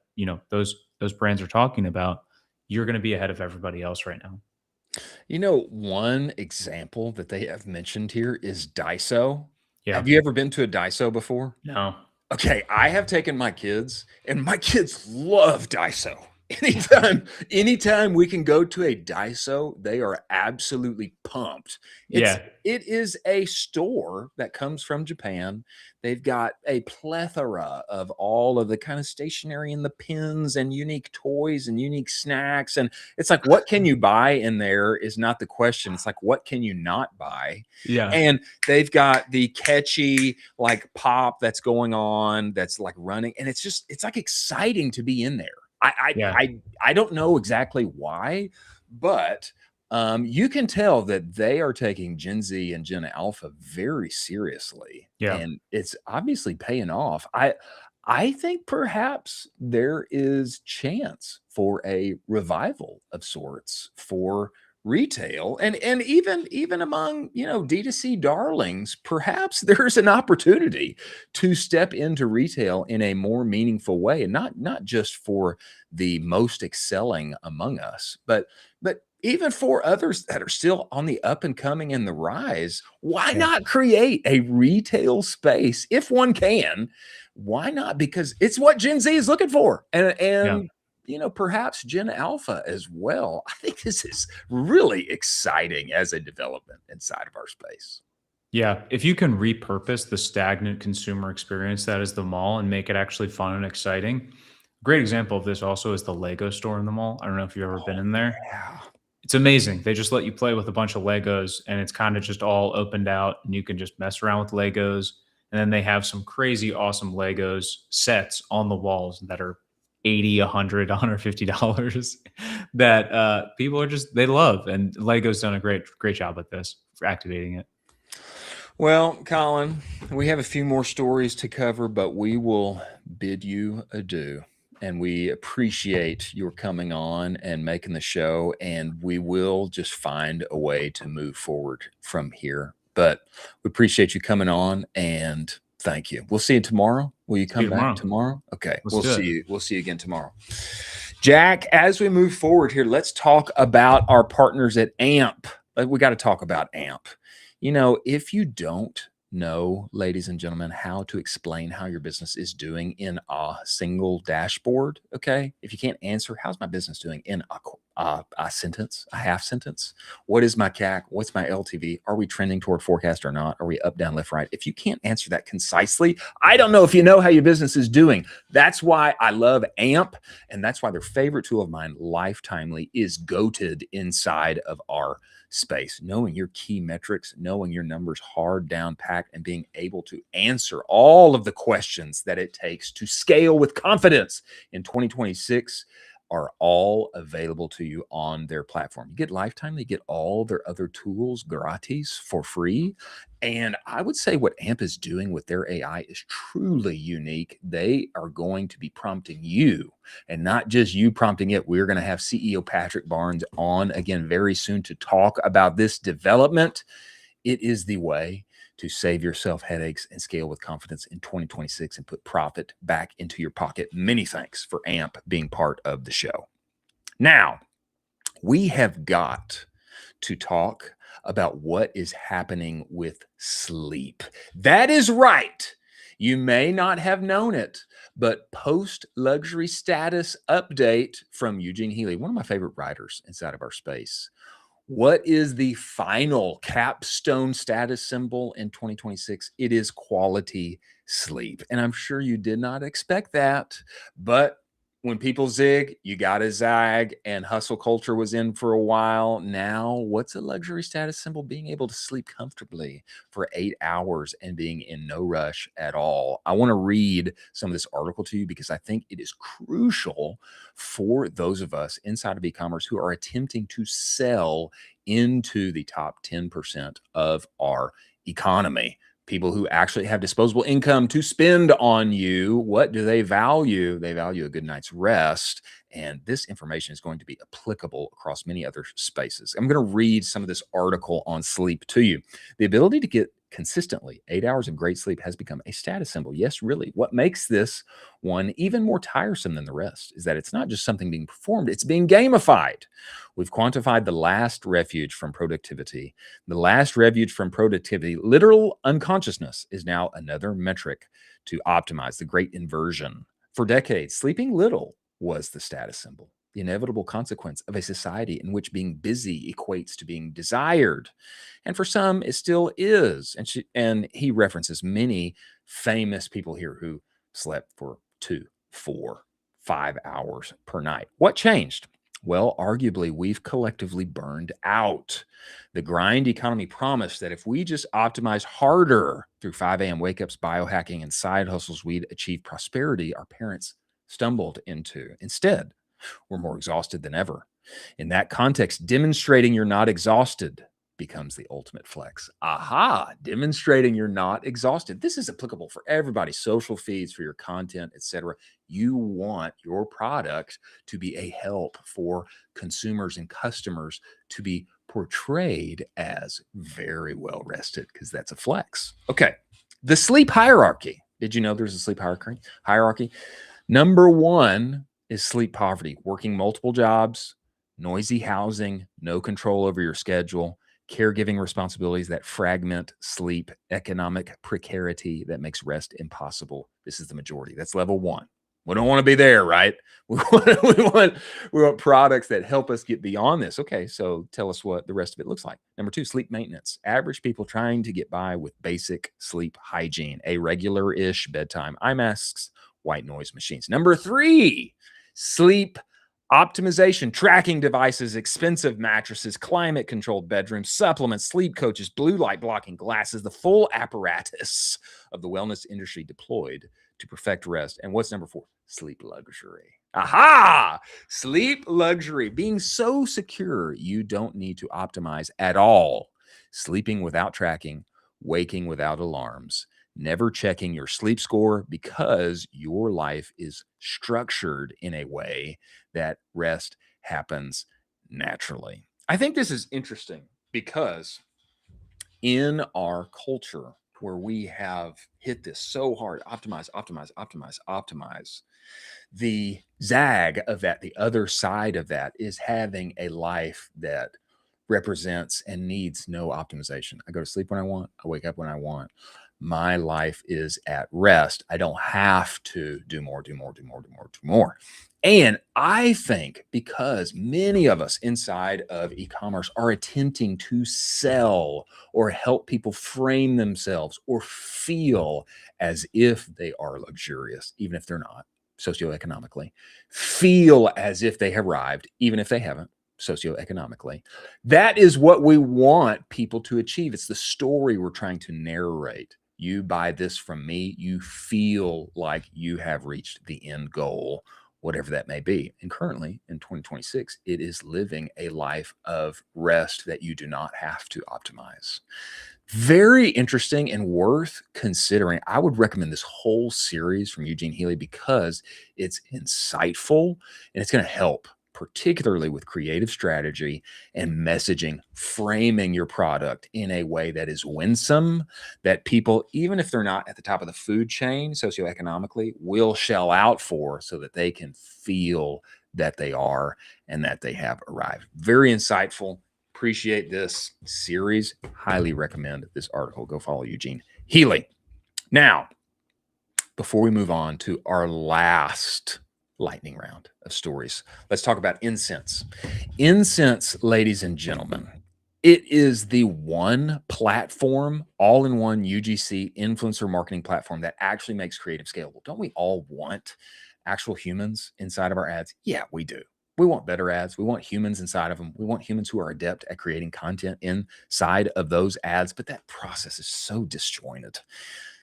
those brands are talking about, you're going to be ahead of everybody else right now. One example that they have mentioned here is Daiso. Yeah. Have you ever been to a Daiso before? No. Okay, I have taken my kids, and my kids love Daiso. Anytime we can go to a Daiso, they are absolutely pumped. It is a store that comes from Japan. They've got a plethora of all of the kind of stationery and the pins and unique toys and unique snacks. And it's like, what can you buy in there is not the question. It's like, what can you not buy? Yeah. And they've got the catchy like pop that's going on, that's like running. And it's like exciting to be in there. I don't know exactly why, but you can tell that they are taking Gen Z and Gen Alpha very seriously. Yeah. And it's obviously paying off. I think perhaps there is chance for a revival of sorts for retail and even among D2C darlings. Perhaps there's an opportunity to step into retail in a more meaningful way, and not just for the most excelling among us, but even for others that are still on the up and coming and the rise. Why not create a retail space if one can? Why not? Because it's what Gen Z is looking for, and perhaps Gen Alpha as well. I think this is really exciting as a development inside of our space. Yeah. If you can repurpose the stagnant consumer experience that is the mall and make it actually fun and exciting. Great example of this also is the Lego store in the mall. I don't know if you've ever been in there. Yeah. It's amazing. They just let you play with a bunch of Legos and it's kind of just all opened out and you can just mess around with Legos. And then they have some crazy awesome Legos sets on the walls that are $80, $100, $150 that people are just, they love. And Lego's done a great job at this for activating it. Well, Colin, we have a few more stories to cover, but we will bid you adieu. And we appreciate your coming on and making the show. And we will just find a way to move forward from here. But we appreciate you coming on, and thank you. We'll see you tomorrow. Will you come back tomorrow? Okay. We'll see you. We'll see you again tomorrow. Jack, as we move forward here, let's talk about our partners at AMP. We got to talk about AMP. You know, if you don't know, ladies and gentlemen, how to explain how your business is doing in a single dashboard, okay? If you can't answer, how's my business doing in a sentence, a half sentence? What is my CAC? What's my LTV? Are we trending toward forecast or not? Are we up, down, left, right? If you can't answer that concisely, I don't know if you know how your business is doing. That's why I love AMP, and that's why their favorite tool of mine, Lifetimely, is goated inside of our space. Knowing your key metrics, knowing your numbers hard down packed, and being able to answer all of the questions that it takes to scale with confidence in 2026 are all available to you on their platform. You get Lifetime, you get all their other tools gratis for free. And I would say what AMP is doing with their AI is truly unique. They are going to be prompting you, and not just you prompting it. We're going to have CEO Patrick Barnes on again very soon to talk about this development. It is the way to save yourself headaches and scale with confidence in 2026 and put profit back into your pocket. Many thanks for AMP being part of the show. Now, we have got to talk about what is happening with sleep. That is right. You may not have known it, but post-luxury status update from Eugene Healy, one of my favorite writers inside of our space. What is the final capstone status symbol in 2026? It is quality sleep. And I'm sure you did not expect that, but when people zig, you got to zag, and hustle culture was in for a while. Now, what's a luxury status symbol? Being able to sleep comfortably for 8 hours and being in no rush at all. I want to read some of this article to you because I think it is crucial for those of us inside of e-commerce who are attempting to sell into the top 10% of our economy. People who actually have disposable income to spend on you. What do they value? They value a good night's rest. And this information is going to be applicable across many other spaces. I'm going to read some of this article on sleep to you. The ability to get consistently 8 hours of great sleep has become a status symbol. Yes, really. What makes this one even more tiresome than the rest is that it's not just something being performed, it's being gamified. We've quantified the last refuge from productivity. The last refuge from productivity, literal unconsciousness, is now another metric to optimize the great inversion. For decades, sleeping little was the status symbol, the inevitable consequence of a society in which being busy equates to being desired. And for some, it still is. And he references many famous people here who slept for 2, 4, 5 hours per night. What changed? Well, arguably, we've collectively burned out. The grind economy promised that if we just optimize harder through 5 a.m. wake-ups, biohacking, and side hustles, we'd achieve prosperity our parents stumbled into. Instead, we're more exhausted than ever. In that context, demonstrating you're not exhausted becomes the ultimate flex. Aha, demonstrating you're not exhausted. This is applicable for everybody, social feeds, for your content, etc. You want your product to be a help for consumers and customers to be portrayed as very well rested, because that's a flex. Okay, the sleep hierarchy. Did you know there's a sleep hierarchy? Number 1 is sleep poverty, working multiple jobs, noisy housing, no control over your schedule, caregiving responsibilities that fragment sleep, economic precarity that makes rest impossible. This is the majority. That's level 1. We don't want to be there, right? We want products that help us get beyond this. Okay, so tell us what the rest of it looks like. Number 2, sleep maintenance. Average people trying to get by with basic sleep hygiene, a regular-ish bedtime, eye masks, white noise machines. Number 3, sleep Optimization, tracking devices, expensive mattresses, climate-controlled bedrooms, supplements, sleep coaches, blue light blocking glasses, the full apparatus of the wellness industry deployed to perfect rest. And what's number 4? Sleep luxury. Aha! Sleep luxury. Being so secure, you don't need to optimize at all. Sleeping without tracking, waking without alarms, never checking your sleep score because your life is structured in a way that rest happens naturally. I think this is interesting because in our culture where we have hit this so hard, optimize, optimize, optimize, optimize, the zag of that, the other side of that is having a life that represents and needs no optimization. I go to sleep when I want, I wake up when I want. My life is at rest. I don't have to do more. And I think because many of us inside of e-commerce are attempting to sell or help people frame themselves or feel as if they are luxurious, even if they're not socioeconomically, feel as if they have arrived, even if they haven't socioeconomically. That is what we want people to achieve. It's the story we're trying to narrate. You buy this from me, you feel like you have reached the end goal, whatever that may be. And currently in 2026, it is living a life of rest that you do not have to optimize. Very interesting and worth considering. I would recommend this whole series from Eugene Healy because it's insightful and it's going to help, particularly with creative strategy and messaging, framing your product in a way that is winsome, that people, even if they're not at the top of the food chain socioeconomically, will shell out for so that they can feel that they are and that they have arrived. Very insightful. Appreciate this series. Highly recommend this article. Go follow Eugene Healy. Now, before we move on to our last lightning round of stories, let's talk about incense. Incense, ladies and gentlemen, it is the one platform, all-in-one UGC influencer marketing platform that actually makes creative scalable. Don't we all want actual humans inside of our ads? Yeah, we do. We want better ads. We want humans inside of them. We want humans who are adept at creating content inside of those ads. But that process is so disjointed.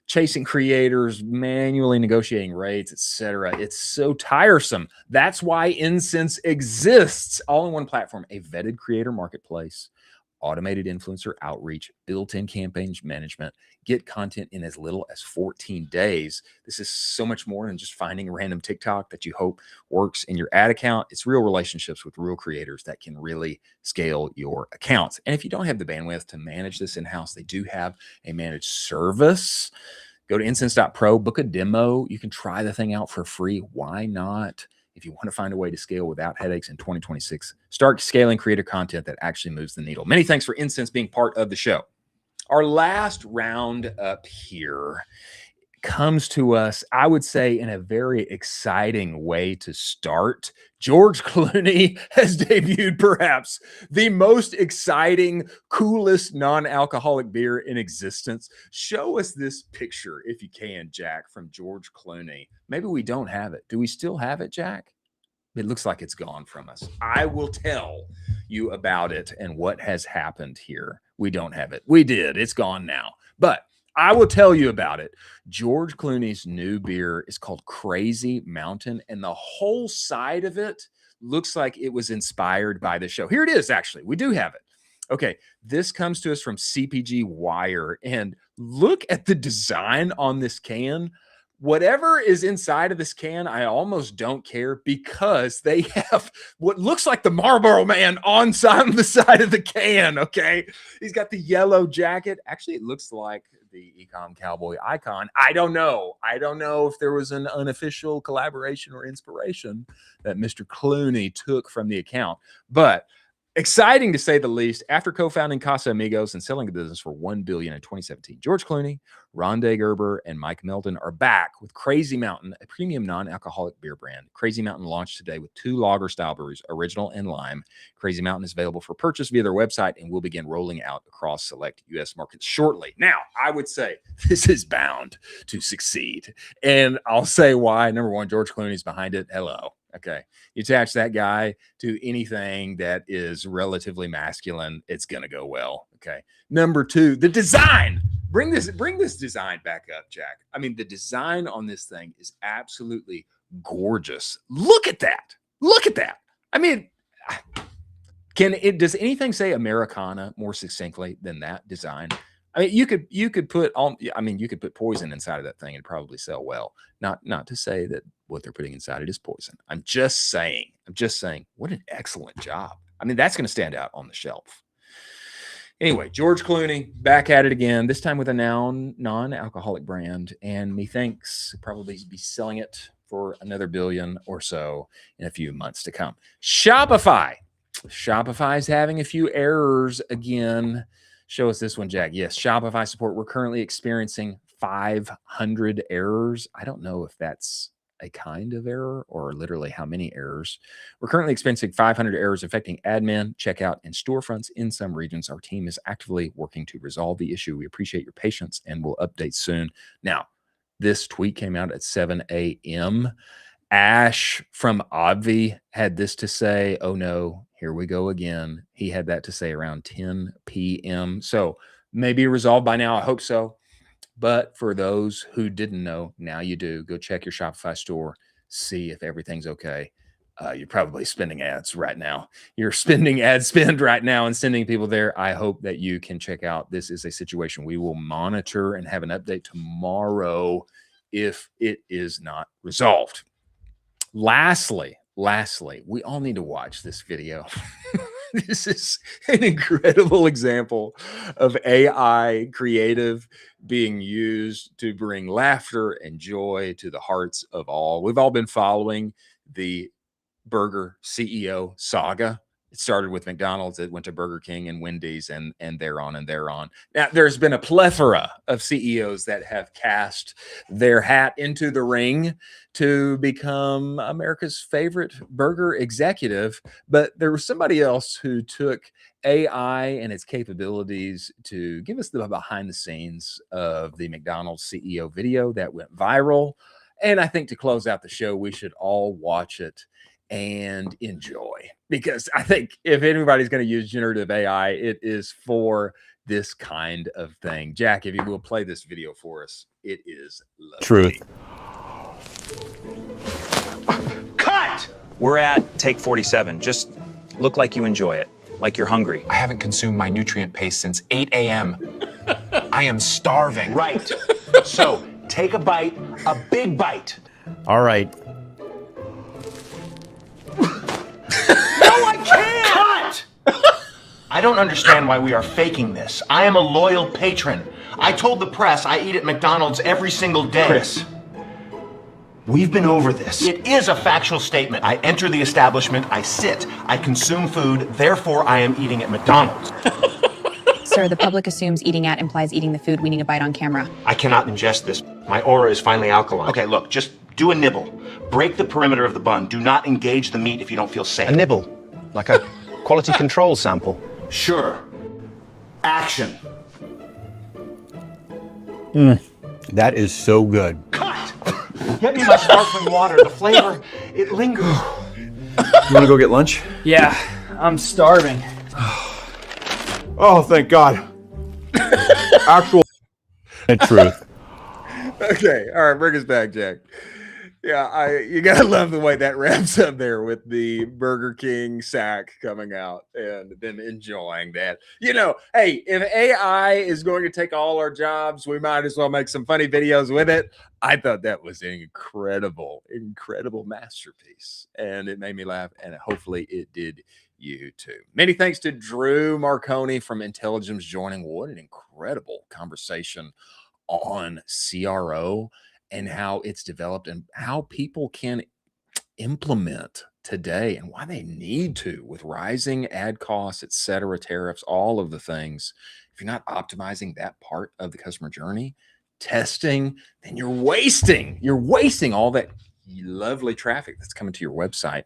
Chasing creators, manually negotiating rates, etc. It's so tiresome. That's why Incense exists. All in one platform, a vetted creator marketplace, automated influencer outreach, built-in campaign management, get content in as little as 14 days. This is so much more than just finding a random TikTok that you hope works in your ad account. It's real relationships with real creators that can really scale your accounts. And if you don't have the bandwidth to manage this in-house, they do have a managed service. Go to incense.pro, book a demo. You can try the thing out for free. Why not? If you want to find a way to scale without headaches in 2026, start scaling creator content that actually moves the needle. Many thanks for Incense being part of the show. Our last round up here comes to us, I would say, in a very exciting way to start. George Clooney has debuted perhaps the most exciting, coolest non-alcoholic beer in existence. Show us this picture, if you can, Jack, from George Clooney. Maybe we don't have it. Do we still have it, Jack? It looks like it's gone from us. I will tell you about it and what has happened here. We don't have it. We did. It's gone now. But I will tell you about it. George Clooney's new beer is called Crazy Mountain, and the whole side of it looks like it was inspired by the show. Here it is, actually. We do have it. Okay, this comes to us from CPG Wire, and look at the design on this can. Whatever is inside of this can, I almost don't care because they have what looks like the Marlboro Man on the side of the can, okay? He's got the yellow jacket. Actually, it looks like the Ecom Cowboy icon. I don't know. I don't know if there was an unofficial collaboration or inspiration that Mr. Clooney took from the account, but exciting to say the least. After co-founding Casa Amigos and selling the business for $1 billion in 2017, George Clooney, Rondé Gerber, and Mike Meldon are back with Crazy Mountain, a premium non-alcoholic beer brand. Crazy Mountain launched today with 2 lager-style breweries, Original and Lime. Crazy Mountain is available for purchase via their website and will begin rolling out across select U.S. markets shortly. Now, I would say this is bound to succeed, and I'll say why. Number one, George Clooney's behind it. Hello. Okay. You attach that guy to anything that is relatively masculine, it's going to go well. Okay. Number 2, the design. Bring this design back up, Jack. I mean, the design on this thing is absolutely gorgeous. Look at that. Look at that. I mean, does anything say Americana more succinctly than that design? I mean, you could put poison inside of that thing and probably sell well. Not to say that what they're putting inside it is poison. I'm just saying, what an excellent job. I mean, that's going to stand out on the shelf. Anyway, George Clooney back at it again, this time with a non-alcoholic brand, and methinks probably be selling it for another $1 billion or so in a few months to come. Shopify is having a few errors again. Show us this one, Jack. Yes, Shopify support. We're currently experiencing 500 errors. I don't know if that's a kind of error or literally how many errors. We're currently experiencing 500 errors affecting admin, checkout, and storefronts in some regions. Our team is actively working to resolve the issue. We appreciate your patience and will update soon. Now, this tweet came out at 7 a.m. Ash from Obvi had this to say. Oh no, here we go again. He had that to say around 10 p.m. So maybe resolved by now. I hope so. But for those who didn't know, now you do. Go check your Shopify store, see if everything's okay. You're probably spending ads right now. You're spending ad spend right now and sending people there. I hope that you can check out. This is a situation we will monitor and have an update tomorrow if it is not resolved. Lastly, we all need to watch this video. This is an incredible example of AI creative being used to bring laughter and joy to the hearts of all. We've all been following the burger CEO saga. It started with McDonald's, it went to Burger King and Wendy's, and they're on and they're on. Now, there's been a plethora of CEOs that have cast their hat into the ring to become America's favorite burger executive, but there was somebody else who took AI and its capabilities to give us the behind the scenes of the McDonald's CEO video that went viral. And I think to close out the show, we should all watch it and enjoy, because I think if anybody's going to use generative AI, it is for this kind of thing. Jack, if you will play this video for us, it is lovely. Truth. Cut! We're at take 47. Just look like you enjoy it, like you're hungry. I haven't consumed my nutrient paste since 8 a.m. I am starving. Right. So take a bite, a big bite. All right. Cut! I don't understand why we are faking this. I am a loyal patron. I told the press I eat at McDonald's every single day. Chris, we've been over this. It is a factual statement. I enter the establishment, I sit, I consume food, therefore I am eating at McDonald's. Sir, the public assumes eating at implies eating the food we need to bite on camera. I cannot ingest this. My aura is finally alkaline. Okay, look, just do a nibble. Break the perimeter of the bun. Do not engage the meat if you don't feel safe. A nibble, like a quality control sample. Sure. Action. That is so good. Cut! Get me my sparkling water. The flavor, it lingers. You want to go get lunch? Yeah, I'm starving. Oh, thank God. Actual truth. Okay, all right, bring us back, Jack. Yeah, you gotta love the way that wraps up there with the Burger King sack coming out and them enjoying that. You know, hey, if AI is going to take all our jobs, we might as well make some funny videos with it. I thought that was an incredible masterpiece, and it made me laugh, and hopefully it did you too. Many thanks to Drew Marconi from Intelligems joining. What an incredible conversation on CRO and how it's developed and how people can implement today and why they need to with rising ad costs, et cetera, tariffs, all of the things. If you're not optimizing that part of the customer journey, testing, then you're wasting all that lovely traffic that's coming to your website.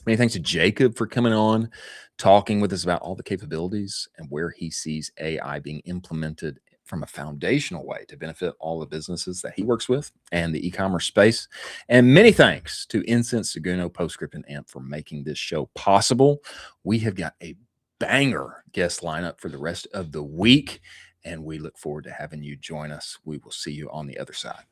Many thanks to Jacob for coming on, talking with us about all the capabilities and where he sees AI being implemented from a foundational way to benefit all the businesses that he works with and the e-commerce space. And many thanks to Incense, Seguno, Postscript, and AMP for making this show possible. We have got a banger guest lineup for the rest of the week, and we look forward to having you join us. We will see you on the other side.